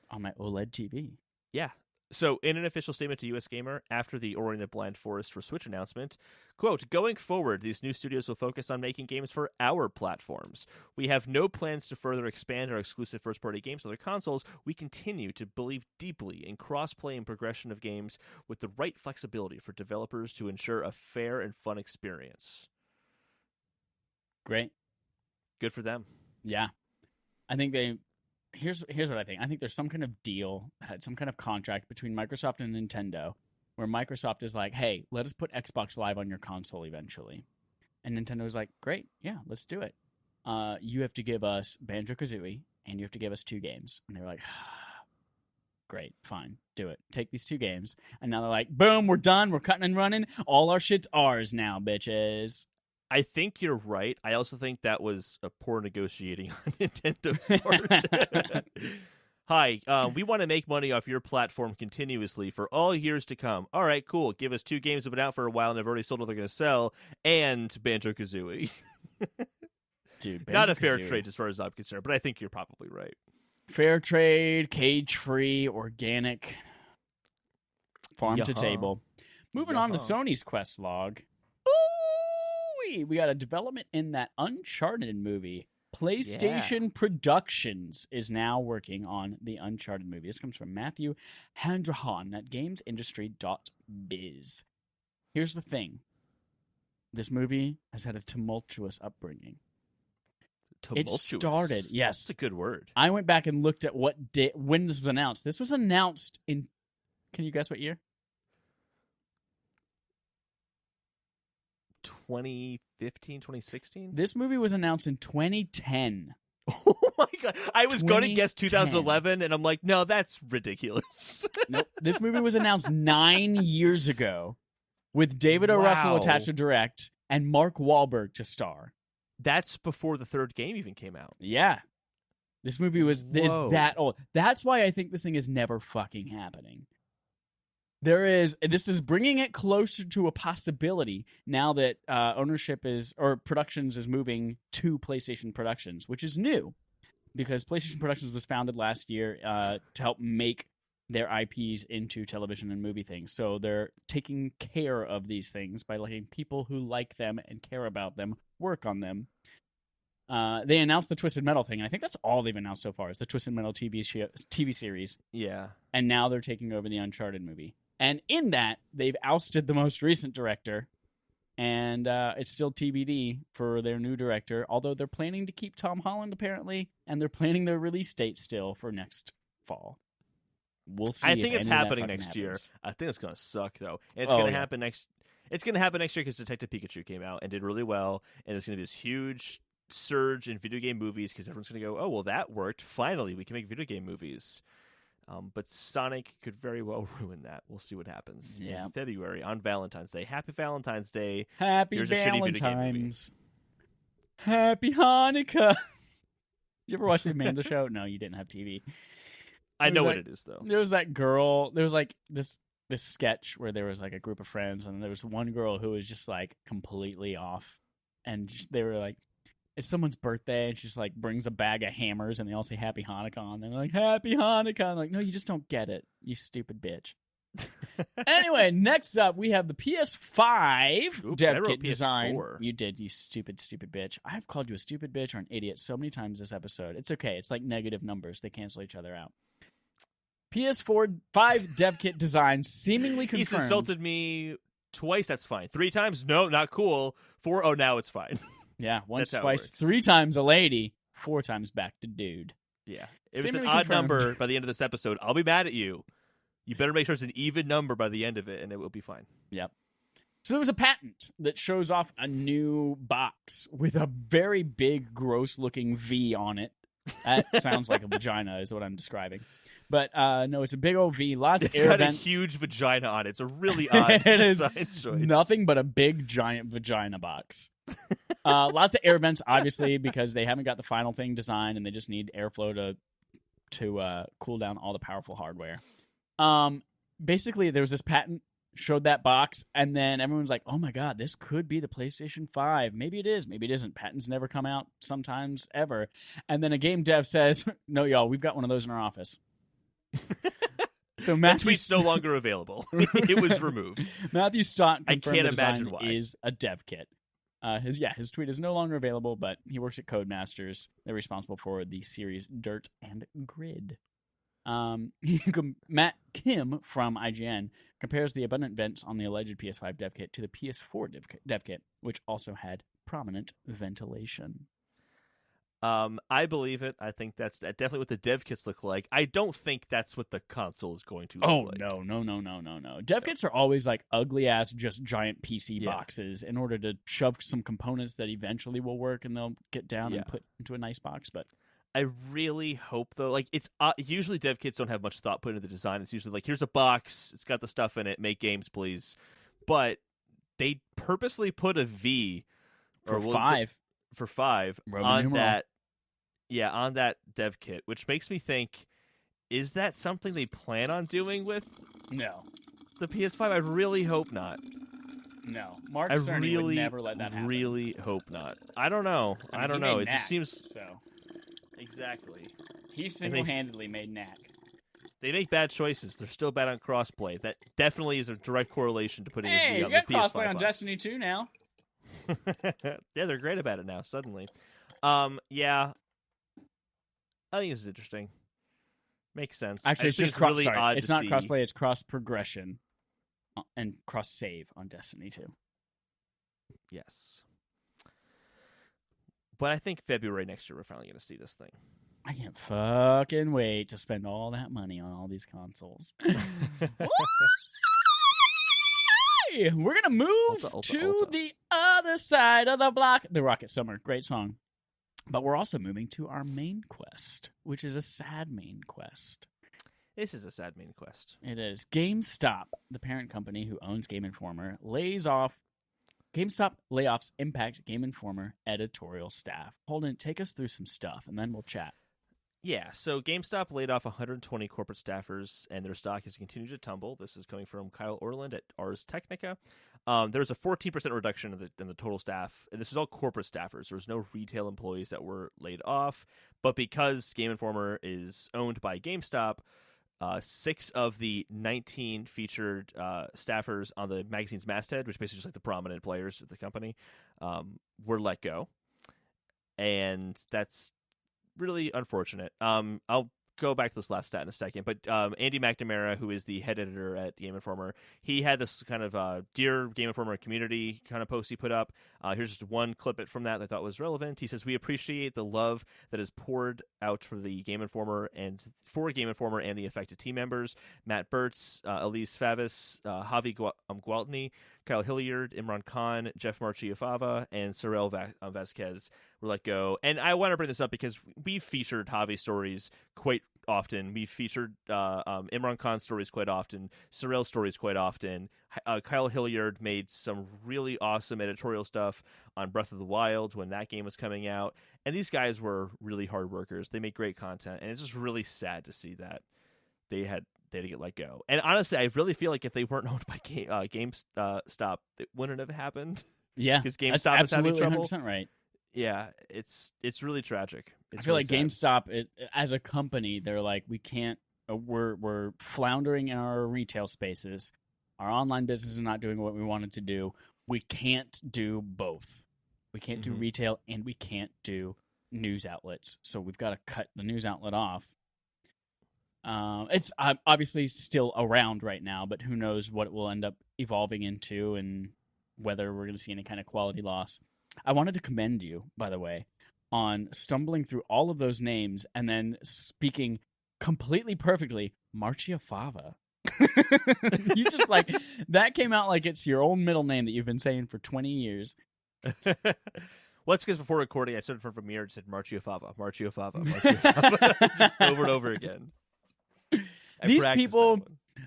on my OLED TV. Yeah. So, in an official statement to US Gamer, after the Ori and the Blind Forest for Switch announcement, quote, going forward, these new studios will focus on making games for our platforms. We have no plans to further expand our exclusive first-party games to other consoles. We continue to believe deeply in cross-play and progression of games with the right flexibility for developers to ensure a fair and fun experience. Great. Good for them. Yeah. I think they... Here's what I think. I think there's some kind of deal, some kind of contract between Microsoft and Nintendo where Microsoft is like, hey, let us put Xbox Live on your console eventually. And Nintendo's like, great, yeah, let's do it. You have to give us Banjo-Kazooie and you have to give us 2 games. And they're like, great, fine, do it. Take these 2 games. And now they're like, boom, we're done. We're cutting and running. All our shit's ours now, bitches. I think you're right. I also think that was a poor negotiating on Nintendo's part. Hi, we want to make money off your platform continuously for all years to come. All right, cool. Give us 2 games that have been out for a while and have already sold what they're going to sell, and Banjo-Kazooie. Dude, not a fair trade as far as I'm concerned, but I think you're probably right. Fair trade, cage-free, organic, farm to table. Moving on to Sony's quest log. We got a development in that Uncharted movie. PlayStation Productions is now working on the Uncharted movie. This comes from Matthew Handrahan at gamesindustry.biz. Here's the thing. This movie has had a tumultuous upbringing. Tumultuous? It started, yes. That's a good word. I went back and looked at when this was announced. This was announced in, can you guess what year? 2015, 2016? This movie was announced in 2010. Oh my god. I was going to guess 2011 and I'm like, no, that's ridiculous. Nope. This movie was announced 9 years ago with David O. Russell attached to direct and Mark Wahlberg to star. That's before the 3rd game even came out. Yeah. This movie is that old. That's why I think this thing is never fucking happening. This is bringing it closer to a possibility now that Productions is moving to PlayStation Productions, which is new because PlayStation Productions was founded last year to help make their IPs into television and movie things. So they're taking care of these things by letting people who like them and care about them work on them. They announced the Twisted Metal thing, and I think that's all they've announced so far is the Twisted Metal TV series. Yeah. And now they're taking over the Uncharted movie. And in that, they've ousted the most recent director, and it's still TBD for their new director, although they're planning to keep Tom Holland, apparently, and they're planning their release date still for next fall. We'll see. I think it's happening next year. I think it's going to suck, though. And it's going to happen next... It's going to happen next year because Detective Pikachu came out and did really well, and there's going to be this huge surge in video game movies because everyone's going to go, oh, well, that worked. Finally, we can make video game movies. But Sonic could very well ruin that. We'll see what happens in February on Valentine's Day. Happy Valentine's Day. Happy Here's Valentine's. Happy Hanukkah. You ever watch the Amanda Show? No, you didn't have TV. I know what it is, though. There was that girl. There was like this sketch where there was like a group of friends, and there was one girl who was just like completely off. And they were like, it's someone's birthday, and she just like brings a bag of hammers, and they all say Happy Hanukkah, and they're like, Happy Hanukkah. I'm like, no, you just don't get it, you stupid bitch. Anyway, next up, we have the PS5 dev kit design. You did, you stupid bitch. I've called you a stupid bitch or an idiot so many times this episode. It's okay. It's like negative numbers. They cancel each other out. PS4 5 dev kit design seemingly confirmed. He's insulted me twice. That's fine. 3 times? No, not cool. 4? Oh, now it's fine. Yeah, once, twice, 3 times a lady, 4 times back to dude. Yeah. If it's an odd number by the end of this episode, I'll be mad at you. You better make sure it's an even number by the end of it, and it will be fine. Yep. So there was a patent that shows off a new box with a very big, gross-looking V on it. That sounds like a vagina is what I'm describing. But no, it's a big old V, lots of air vents. It's got a huge vagina on it. It's a really odd design choice. Nothing but a big, giant vagina box. Lots of air vents, obviously, because they haven't got the final thing designed, and they just need airflow to cool down all the powerful hardware. Basically, there was this patent showed that box, and then everyone's like, oh my god, this could be the PlayStation 5. Maybe it is, maybe it isn't. Patents never come out sometimes ever. And then a game dev says, no, y'all, we've got one of those in our office. So that tweet's no longer available. It was removed. Matthew Stott confirmed I can't the imagine design why. is a dev kit. His tweet is no longer available, but he works at Codemasters. They're responsible for the series Dirt and Grid. Matt Kim from IGN compares the abundant vents on the alleged PS5 dev kit to the PS4 dev kit, which also had prominent ventilation. I believe it. I think that's definitely what the dev kits look like. I don't think that's what the console is going to look like. No. Dev kits are always like ugly ass, just giant PC boxes in order to shove some components that eventually will work and they'll get down and put into a nice box. But I really hope though, like it's usually dev kits don't have much thought put into the design. It's usually like, here's a box, it's got the stuff in it, make games please. But they purposely put a V for 5 Roman on numeral. that. Yeah, on that dev kit, which makes me think, is that something they plan on doing with the PS5? I really hope not. No. Mark Cerny would never let that happen. I really hope not. I don't know. I don't know. It just seems... So. Exactly. He single-handedly made Knack. They make bad choices. They're still bad on crossplay. That definitely is a direct correlation to putting a V on the PS5. Hey, you got crossplay on Destiny 2 now. Yeah, they're great about it now, suddenly. Yeah. I think this is interesting. Makes sense. Actually, it's just cross. Really odd. It's not crossplay. It's cross progression and cross save on Destiny 2. Yes, but I think February next year we're finally going to see this thing. I can't fucking wait to spend all that money on all these consoles. We're gonna move to the other side of the block. The Rocket Summer, great song. But we're also moving to our main quest, which is a sad main quest. This is a sad main quest. It is. GameStop, the parent company who owns Game Informer, lays off. GameStop layoffs impact Game Informer editorial staff. Holden, take us through some stuff, and then we'll chat. Yeah, so GameStop laid off 120 corporate staffers, and their stock has continued to tumble. This is coming from Kyle Orland at Ars Technica. There was a 14% reduction in the total staff, and this is all corporate staffers. There's no retail employees that were laid off, but because Game Informer is owned by GameStop, 6 of the 19 featured staffers on the magazine's masthead, which basically just like the prominent players of the company, were let go, and that's really unfortunate. I'll go back to this last stat in a second, but Andy McNamara, who is the head editor at Game Informer, he had this kind of Dear Game Informer community kind of post he put up. Here's just one clip from that I thought was relevant. He says, "We appreciate the love that is poured out for the Game Informer and the affected team members: Matt Burtz, Elise Favis, Javi Gualtney, Kyle Hilliard, Imran Khan, Jeff Marchiafava, and Sorel Vasquez were let go." And I want to bring this up because we've featured Javi stories quite often. We've featured Imran Khan stories quite often, Sorel stories quite often. Kyle Hilliard made some really awesome editorial stuff on Breath of the Wild when that game was coming out. And these guys were really hard workers. They make great content. And it's just really sad to see that they had to get let go. And honestly, I really feel like if they weren't owned by GameStop, it wouldn't have happened. Yeah, because GameStop is having trouble. 100% right. Yeah, it's really tragic. I feel like GameStop, as a company, they're like, we can't. We're floundering in our retail spaces. Our online business is not doing what we wanted to do. We can't do both. We can't do retail, and we can't do news outlets. So we've got to cut the news outlet off. It's obviously still around right now, but who knows what it will end up evolving into and whether we're going to see any kind of quality loss. I wanted to commend you, by the way, on stumbling through all of those names and then speaking completely perfectly Marchiafava. You just like, that came out like it's your own middle name that you've been saying for 20 years. Well, it's because before recording, I stood in front of a mirror and said Marchiafava, just over and over again. These people,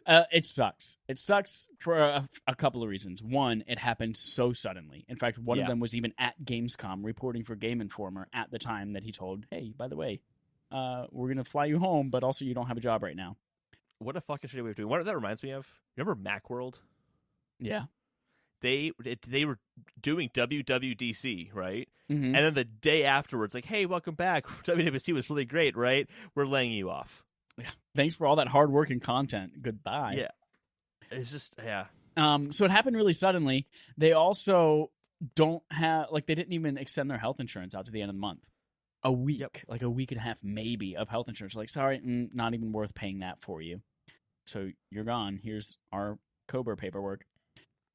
it sucks. It sucks for a couple of reasons. One, it happened so suddenly. In fact, one of them was even at Gamescom reporting for Game Informer at the time that he told, hey, by the way, we're going to fly you home, but also you don't have a job right now. What a fucking shitty way of doing it. What that reminds me of, remember Macworld? Yeah. They were doing WWDC, right? Mm-hmm. And then the day afterwards, like, hey, welcome back. WWDC was really great, right? We're laying you off. Yeah. Thanks for all that hard work and content. Goodbye. Yeah. It's just, yeah. So it happened really suddenly. They also don't have, like, they didn't even extend their health insurance out to the end of the month. A week, like a week and a half maybe of health insurance. Like, sorry, not even worth paying that for you. So you're gone. Here's our Cobra paperwork.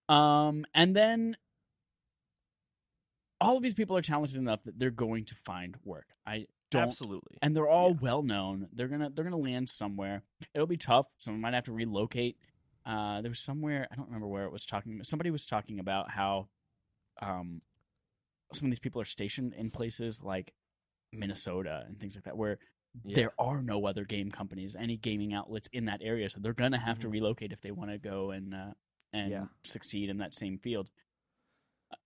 And then all of these people are talented enough that they're going to find work. I don't, absolutely, and they're all well known. They're gonna land somewhere. It'll be tough. Someone might have to relocate. There was somewhere, I don't remember where it was talking. Somebody was talking about how some of these people are stationed in places like Minnesota and things like that, where there are no other game companies, any gaming outlets in that area. So they're gonna have to relocate if they want to go and succeed in that same field.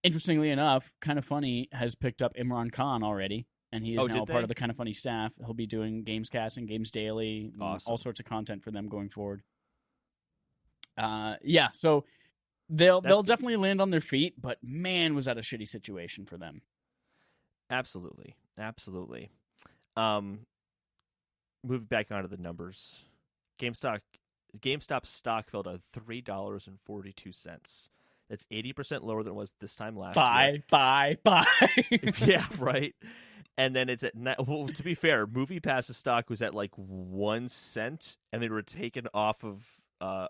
Interestingly enough, Kind of Funny has picked up Imran Khan already, and he is now a part of the Kind of Funny staff. He'll be doing Gamescast and Games Daily, all sorts of content for them going forward. So they'll definitely land on their feet, but man, was that a shitty situation for them. Absolutely. Moving back onto the numbers, GameStop stock fell to $3.42. That's 80% lower than it was this time last year. Buy. Yeah, right. And then it's at to be fair, MoviePass's stock was at like 1 cent, and they were taken off of. I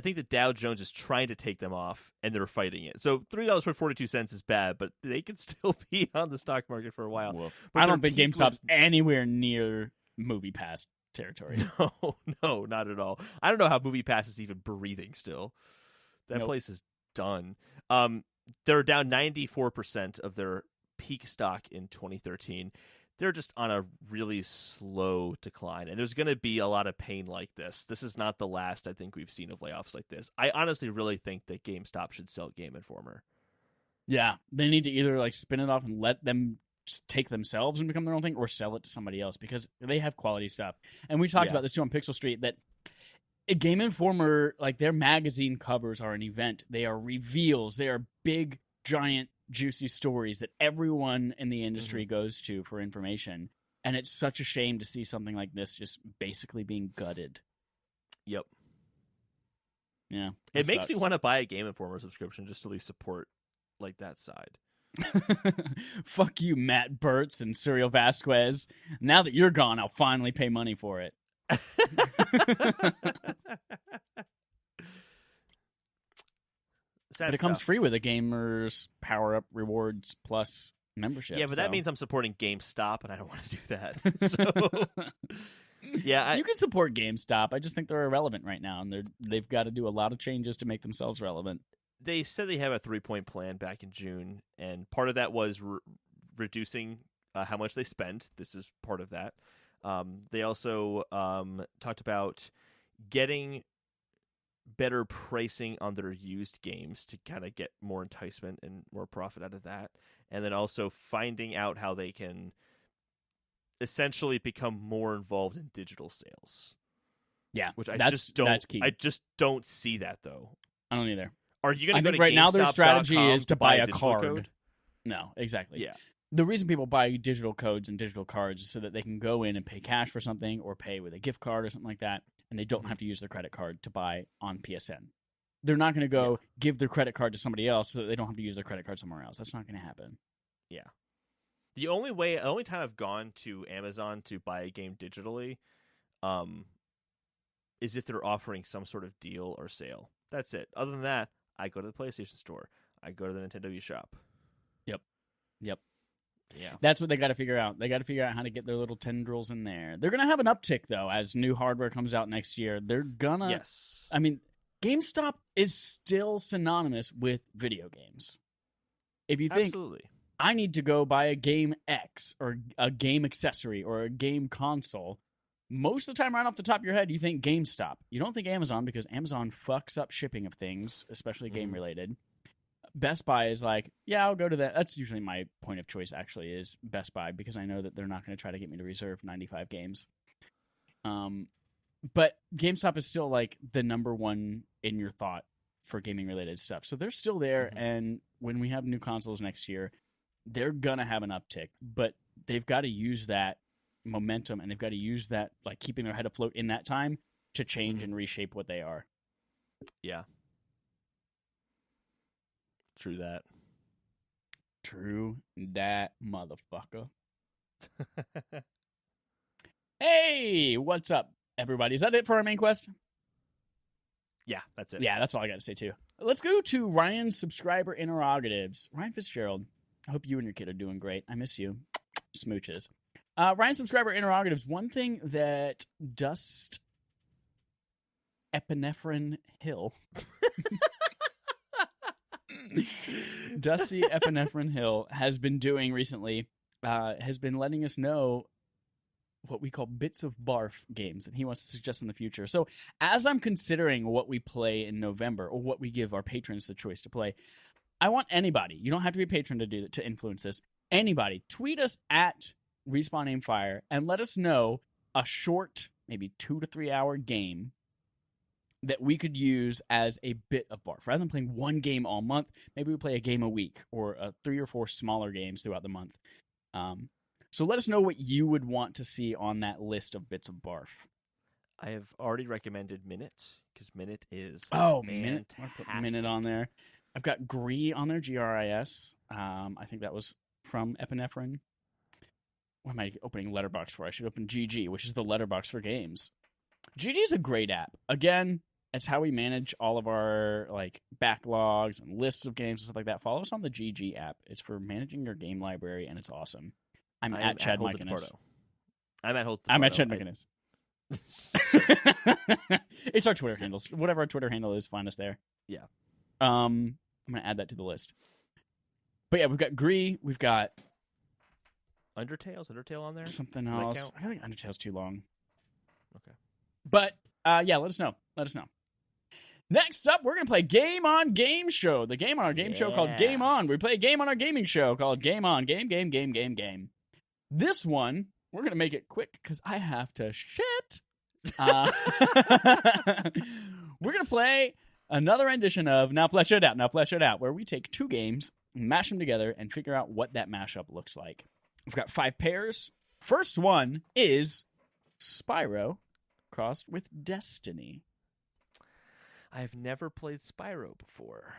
think the Dow Jones is trying to take them off, and they're fighting it. So $3.42 is bad, but they could still be on the stock market for a while. I don't think GameStop's anywhere near MoviePass territory. No, not at all. I don't know how MoviePass is even breathing still. That place is done. They're down 94% of their peak stock in 2013. They're just on a really slow decline, and there's going to be a lot of pain like this. This is not the last I think we've seen of layoffs like this. I honestly really think that GameStop should sell Game Informer. Yeah, they need to either like spin it off and let them take themselves and become their own thing, or sell it to somebody else, because they have quality stuff. And we talked about this too on Pixel Street, that Game Informer, like, their magazine covers are an event. They are reveals. They are big, giant, juicy stories that everyone in the industry goes to for information. And it's such a shame to see something like this just basically being gutted. Yep. Yeah. It makes me want to buy a Game Informer subscription just to at least support like that side. Fuck you, Matt Burtz and Cyril Vasquez. Now that you're gone, I'll finally pay money for it. But it comes free with a Gamers Power Up Rewards Plus membership. Yeah, but that means I'm supporting GameStop, and I don't want to do that. So, yeah, you can support GameStop. I just think they're irrelevant right now, and they've got to do a lot of changes to make themselves relevant. They said they have a 3-point plan back in June, and part of that was reducing how much they spend. This is part of that. They also talked about getting better pricing on their used games to kind of get more enticement and more profit out of that. And then also finding out how they can essentially become more involved in digital sales. Yeah, which that's key. I just don't see that, though. I don't either. Are you going to go to right now their strategy is to buy a card. Code? No, exactly. Yeah. The reason people buy digital codes and digital cards is so that they can go in and pay cash for something, or pay with a gift card or something like that, and they don't have to use their credit card to buy on PSN. They're not going to go give their credit card to somebody else so that they don't have to use their credit card somewhere else. That's not going to happen. Yeah. The only time I've gone to Amazon to buy a game digitally is if they're offering some sort of deal or sale. That's it. Other than that, I go to the PlayStation Store. I go to the Nintendo eShop. Yep. Yeah. That's what they got to figure out. They got to figure out how to get their little tendrils in there. They're going to have an uptick, though, as new hardware comes out next year. They're going to... Yes. I mean, GameStop is still synonymous with video games. If you think, absolutely, I need to go buy a game X or a game accessory or a game console, most of the time, right off the top of your head, you think GameStop. You don't think Amazon, because Amazon fucks up shipping of things, especially game-related. Best Buy is like, yeah, I'll go to that. That's usually my point of choice, actually, is Best Buy, because I know that they're not going to try to get me to reserve 95 games. But GameStop is still like the number one in your thought for gaming related stuff. So they're still there. Mm-hmm. And when we have new consoles next year, they're going to have an uptick. But they've got to use that momentum and they've got to use that, like keeping their head afloat in that time to change and reshape what they are. Yeah. True that. True that, motherfucker. Hey, what's up, everybody? Is that it for our main quest? Yeah, that's it. Yeah, that's all I got to say, too. Let's go to Ryan's subscriber interrogatives. Ryan Fitzgerald, I hope you and your kid are doing great. I miss you. Smooches. Ryan's subscriber interrogatives. One thing that Dust Epinephrine Hill... Dusty Epinephrine Hill has been doing recently, has been letting us know what we call bits of barf games that he wants to suggest in the future. So as I'm considering what we play in November, or what we give our patrons the choice to play, I want anybody, you don't have to be a patron to do that, to influence this, anybody, tweet us at Respawn Aimfire and let us know a short, maybe 2 to 3 hour game that we could use as a bit of barf. Rather than playing one game all month, maybe we play a game a week, or 3 or 4 smaller games throughout the month. So let us know what you would want to see on that list of bits of barf. I have already recommended Minute, because Minute is Minute. I'll put Minute on there. I've got Gree on there, GRIS. I think that was from Epinephrine. What am I opening Letterbox for? I should open GG, which is the Letterbox for games. GG is a great app. Again, it's how we manage all of our like backlogs and lists of games and stuff like that. Follow us on the GG app. It's for managing your game library, and it's awesome. I'm at Chad Michanis. I'm at Chad Michanis. It's our Twitter handles. Whatever our Twitter handle is, find us there. Yeah. I'm going to add that to the list. But yeah, we've got Gree. We've got... Undertale on there? Something else. I feel like Undertale's too long. Okay. But, yeah, let us know. Next up, we're going to play Game On Game Show. The game on our game show called Game On. We play a game on our gaming show called Game On. Game. This one, we're going to make it quick because I have to shit. We're going to play another rendition of Now Flesh It Out, where we take 2 games, mash them together, and figure out what that mashup looks like. We've got 5 pairs. First one is Spyro crossed with Destiny. I've never played Spyro before.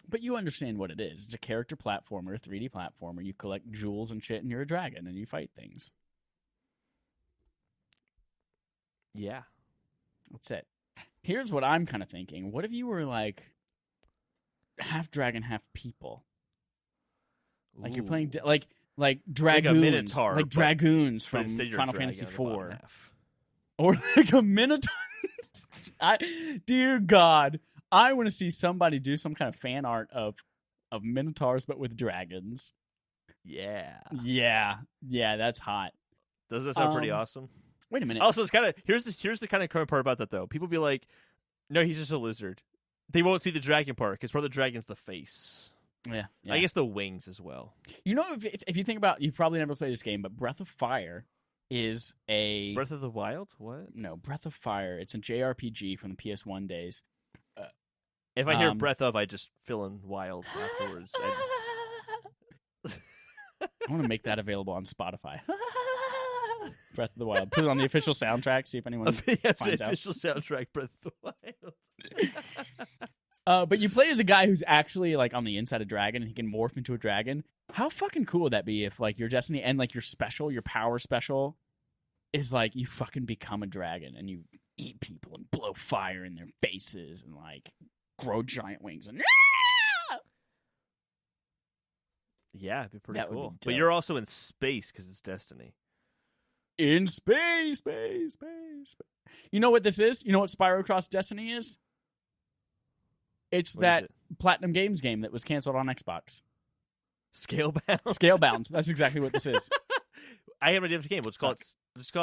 But you understand what it is. It's a character platformer, 3D platformer. You collect jewels and shit, and you're a dragon, and you fight things. Yeah. That's it. Here's what I'm kind of thinking. What if you were, like, half dragon, half people? Like, you're playing... like dragoons. Like a Minotaur. Like dragoons from Final Fantasy IV. Or like a Minotaur. Dear God, I want to see somebody do some kind of fan art of Minotaurs, but with dragons. Yeah. Yeah, that's hot. Doesn't that sound pretty awesome? Wait a minute. Also, it's kind of here's the kind of part about that though. People be like, "No, he's just a lizard." They won't see the dragon part because part of the dragon's the face. Yeah. I guess the wings as well. You know, if you think about, you've probably never played this game, but Breath of Fire is a... Breath of the Wild? What? No, Breath of Fire. It's a JRPG from the PS1 days. If I hear Breath of, I just fill in wild afterwards. I want to make that available on Spotify. Breath of the Wild. Put it on the official soundtrack, see if anyone finds out. Official soundtrack, Breath of the Wild. But you play as a guy who's actually like on the inside of dragon, and he can morph into a dragon. How fucking cool would that be if like your destiny and like your special, your power special, is like you fucking become a dragon and you eat people and blow fire in their faces and like grow giant wings and... Yeah, it'd be pretty That would cool. be But dope. you're also in space because it's Destiny. In space. You know what this is? You know what Spyro Cross Destiny is? It's that Platinum Games game that was canceled on Xbox. Scalebound? Scalebound. That's exactly what this is. I have an idea for the game. Let's call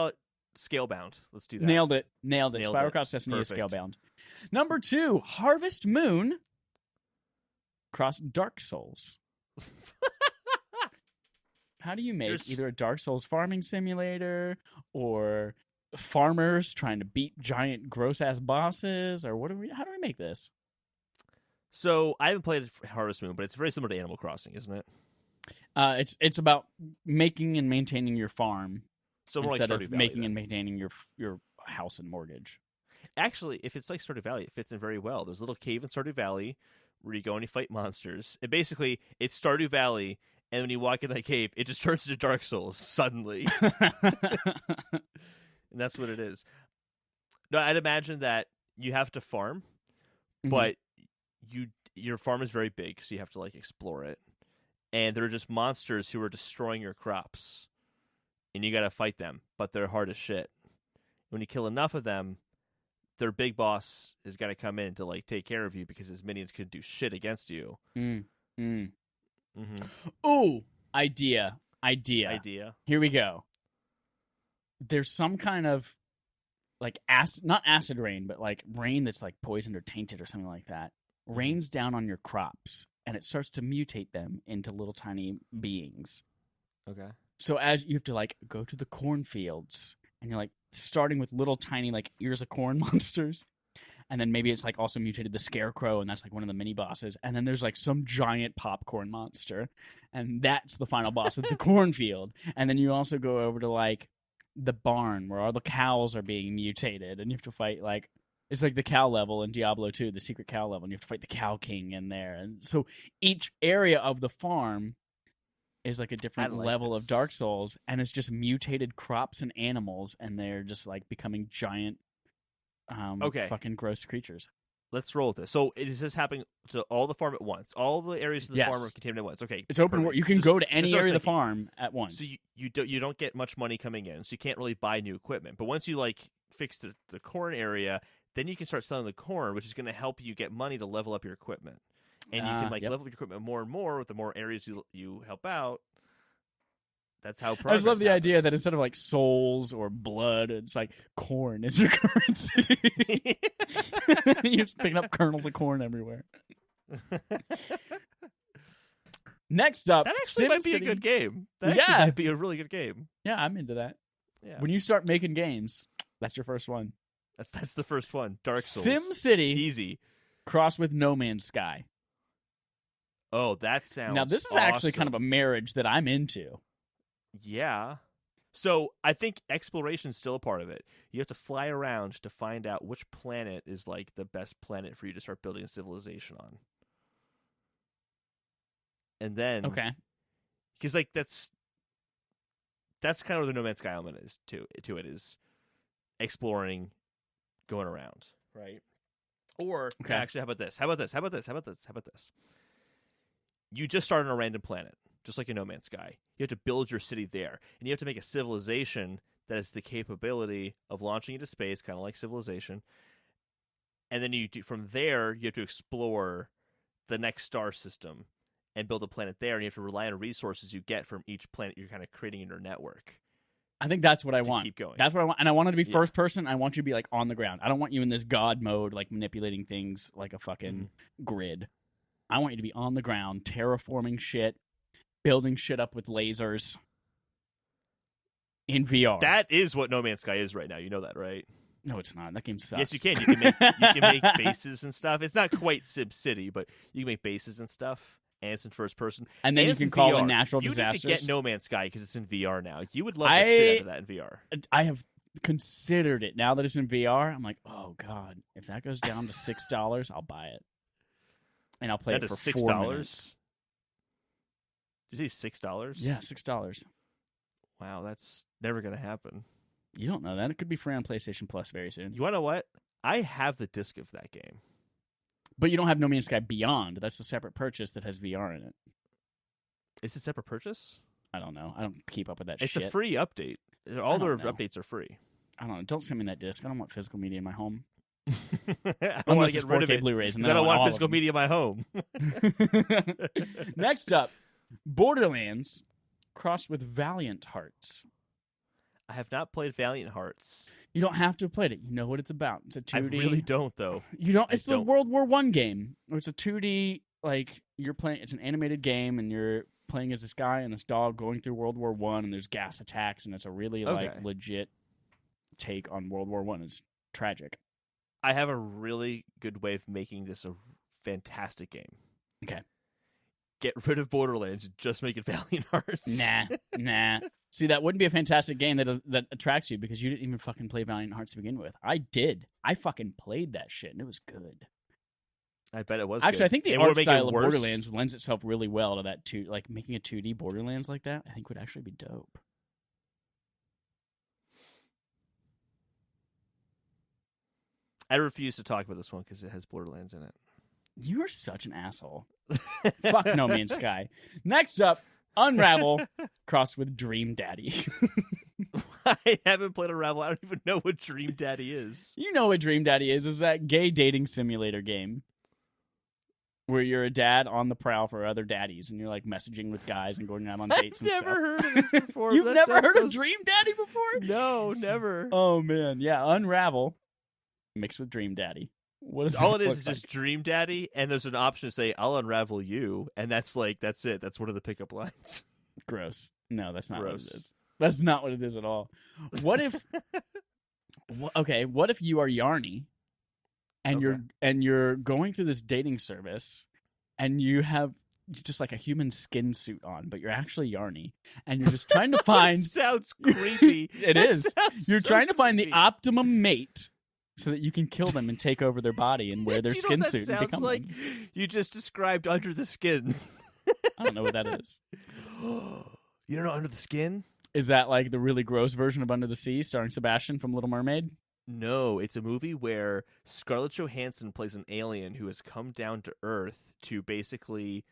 it Scalebound. Let's do that. Nailed it. Spyro Cross Destiny is Scalebound. Number 2, Harvest Moon cross Dark Souls. How do you make either a Dark Souls farming simulator or farmers trying to beat giant gross ass bosses, or how do we make this? So I haven't played Harvest Moon, but it's very similar to Animal Crossing, isn't it? It's about making and maintaining your farm So more instead like Stardew of Valley, making then. and maintaining your house and mortgage. Actually, if it's like Stardew Valley, it fits in very well. There's a little cave in Stardew Valley where you go and you fight monsters. And basically, it's Stardew Valley, and when you walk in that cave, it just turns into Dark Souls suddenly. And that's what it is. No, I'd imagine that you have to farm, but your farm is very big, so you have to like explore it. And there are just monsters who are destroying your crops, and you got to fight them. But they're hard as shit. When you kill enough of them, their big boss is got to come in to like take care of you because his minions could do shit against you. Ooh, idea. Here we go. There's some kind of like not acid rain, but like rain that's like poisoned or tainted or something like that. Rains down on your crops, and it starts to mutate them into little tiny beings. Okay. So as you have to like go to the cornfields, and you're like starting with little tiny like ears of corn monsters, and then maybe it's like also mutated the scarecrow, and that's like one of the mini bosses, and then there's like some giant popcorn monster, and that's the final boss of the cornfield. And then you also go over to like the barn where all the cows are being mutated, and you have to fight like it's like the cow level in Diablo 2, the secret cow level, and you have to fight the cow king in there. And so each area of the farm is like a different level of Dark Souls, and it's just mutated crops and animals, and they're just like becoming giant fucking gross creatures. Let's roll with this. So is this happening to all the farm at once? All the areas of the farm are contained at once. Okay, it's open world. You can go to any area of the farm at once. So you don't get much money coming in, so you can't really buy new equipment. But once you like fix the corn area, then you can start selling the corn, which is going to help you get money to level up your equipment. And you can level up your equipment more and more with the more areas you help out. That's how progress I just love the happens. idea that instead of like souls or blood, it's like corn is your currency. You're just picking up kernels of corn everywhere. Next up, that actually might be a good game. That actually might be a really good game. Yeah, I'm into that. Yeah. When you start making games, that's your first one. That's the first one. Dark Souls. SimCity. Easy. Crossed with No Man's Sky. Oh, that sounds Now, this is actually kind of a marriage that I'm into. Yeah. So I think exploration is still a part of it. You have to fly around to find out which planet is like the best planet for you to start building a civilization on. And then, because like that's kind of what the No Man's Sky element is to it is exploring, going around, right? Or actually, how about this? You just start on a random planet, just like in No Man's Sky. You have to build your city there, and you have to make a civilization that has the capability of launching into space, kind of like Civilization. And then from there, you have to explore the next star system and build a planet there, and you have to rely on resources you get from each planet you're kind of creating in your network. I think that's what I want. Keep going. That's what I want. And I want it to be first person. I want you to be like on the ground. I don't want you in this god mode, like manipulating things like a fucking grid. I want you to be on the ground, terraforming shit, building shit up with lasers in VR. That is what No Man's Sky is right now. You know that, right? No, it's not. That game sucks. Yes, you can. You can make bases and stuff. It's not quite SimCity, but you can make bases and stuff. And it's in first person. And then you can call in natural disasters. You need to get No Man's Sky because it's in VR now. You would love the shit out of that in VR. I have considered it. Now that it's in VR, I'm like, oh, God. If that goes down to $6, I'll buy it. And I'll play it for $4. $6? Did you say $6? Yeah, $6. Wow, that's never going to happen. You don't know that. It could be free on PlayStation Plus very soon. You want to know what? I have the disc of that game. But you don't have No Man's Sky Beyond. That's a separate purchase that has VR in it. Is it a separate purchase? I don't know. I don't keep up with that shit. It's a free update. All their updates are free. I don't know. Don't send me that disc. I don't want physical media in my home. I don't want to get rid of it. Blu-rays, because I don't want physical media in my home. Next up, Borderlands crossed with Valiant Hearts. I have not played Valiant Hearts. You don't have to have played it. You know what it's about. It's a 2D. I really don't, though. You don't. It's the World War I game. It's a 2D, like, you're playing. It's an animated game, and you're playing as this guy and this dog going through World War I, and there's gas attacks, and it's a really, like, legit take on World War I is tragic. I have a really good way of making this a fantastic game. Okay. Get rid of Borderlands and just make it Valiant Hearts. Nah. See, that wouldn't be a fantastic game that attracts you because you didn't even fucking play Valiant Hearts to begin with. I did. I fucking played that shit, and it was good. I bet it was Actually, good. I think the art style of Borderlands lends itself really well to that, too. Like, making a 2D Borderlands like that, I think would actually be dope. I refuse to talk about this one because it has Borderlands in it. You are such an asshole. Fuck No Man's Sky. Next up, Unravel crossed with Dream Daddy. I haven't played Unravel. I don't even know what Dream Daddy is. You know what Dream Daddy is that gay dating simulator game where you're a dad on the prowl for other daddies and you're like messaging with guys and going out on dates and stuff. I've never heard of this before. You've never heard of Dream Daddy before? No, never. Oh, man. Yeah, Unravel mixed with Dream Daddy. What is all it is just Dream Daddy, and there's an option to say I'll unravel you, and that's it. That's one of the pickup lines. Gross. No, that's not what it is. That's not what it is at all. What if what if you are Yarny and you're going through this dating service and you have just like a human skin suit on, but you're actually Yarny and you're just trying to find sounds creepy. It is. You're trying to find the optimum mate so that you can kill them and take over their body and wear their skin suit and become like them. You just described Under the Skin. I don't know what that is. You don't know Under the Skin? Is that like the really gross version of Under the Sea starring Sebastian from Little Mermaid? No, it's a movie where Scarlett Johansson plays an alien who has come down to Earth to basically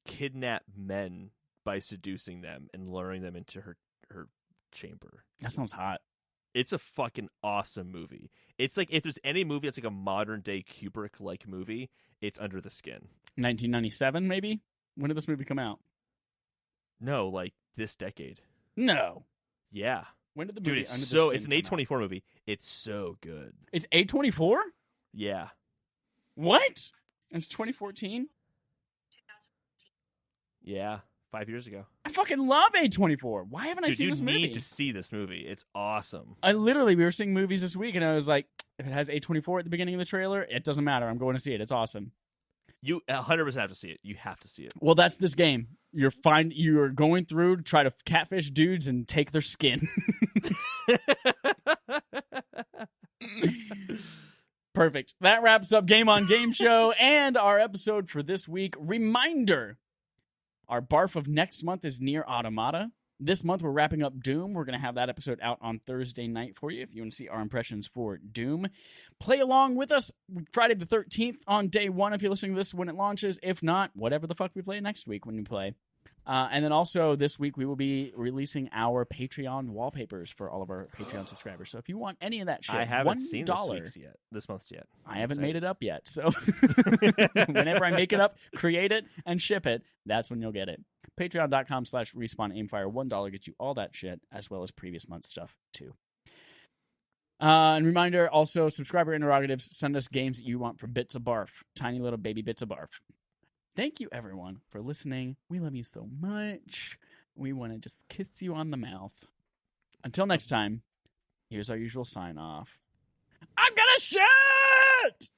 kidnap men by seducing them and luring them into her chamber. That sounds hot. It's a fucking awesome movie. It's like if there's any movie that's like a modern day Kubrick-like movie, it's Under the Skin. 1997, maybe? When did this movie come out? No, like this decade. No. Yeah. When did the movie Dude, it's an A24 movie. It's so good. It's A24? Yeah. What? It's 2014? Yeah. 5 years ago. I fucking love A24. Why haven't I seen this movie? You need to see this movie. It's awesome. We were seeing movies this week, and I was like, if it has A24 at the beginning of the trailer, it doesn't matter. I'm going to see it. It's awesome. You 100% have to see it. You have to see it. Well, that's this game. You're going through to try to catfish dudes and take their skin. Perfect. That wraps up Game on Game Show and our episode for this week. Reminder, our barf of next month is Nier Automata. This month we're wrapping up Doom. We're going to have that episode out on Thursday night for you if you want to see our impressions for Doom. Play along with us Friday the 13th on day one if you're listening to this when it launches. If not, whatever the fuck we play next week when we play. And then also this week we will be releasing our Patreon wallpapers for all of our Patreon subscribers. So if you want any of that shit, I haven't seen this month's yet. I haven't made it up yet. So whenever I make it up, create it, and ship it, that's when you'll get it. Patreon.com/RespawnAimFire. $1 gets you all that shit, as well as previous month's stuff, too. And reminder, also, subscriber interrogatives, send us games that you want for Bits of Barf. Tiny little baby Bits of Barf. Thank you, everyone, for listening. We love you so much. We want to just kiss you on the mouth. Until next time, here's our usual sign-off. I'm gonna shit!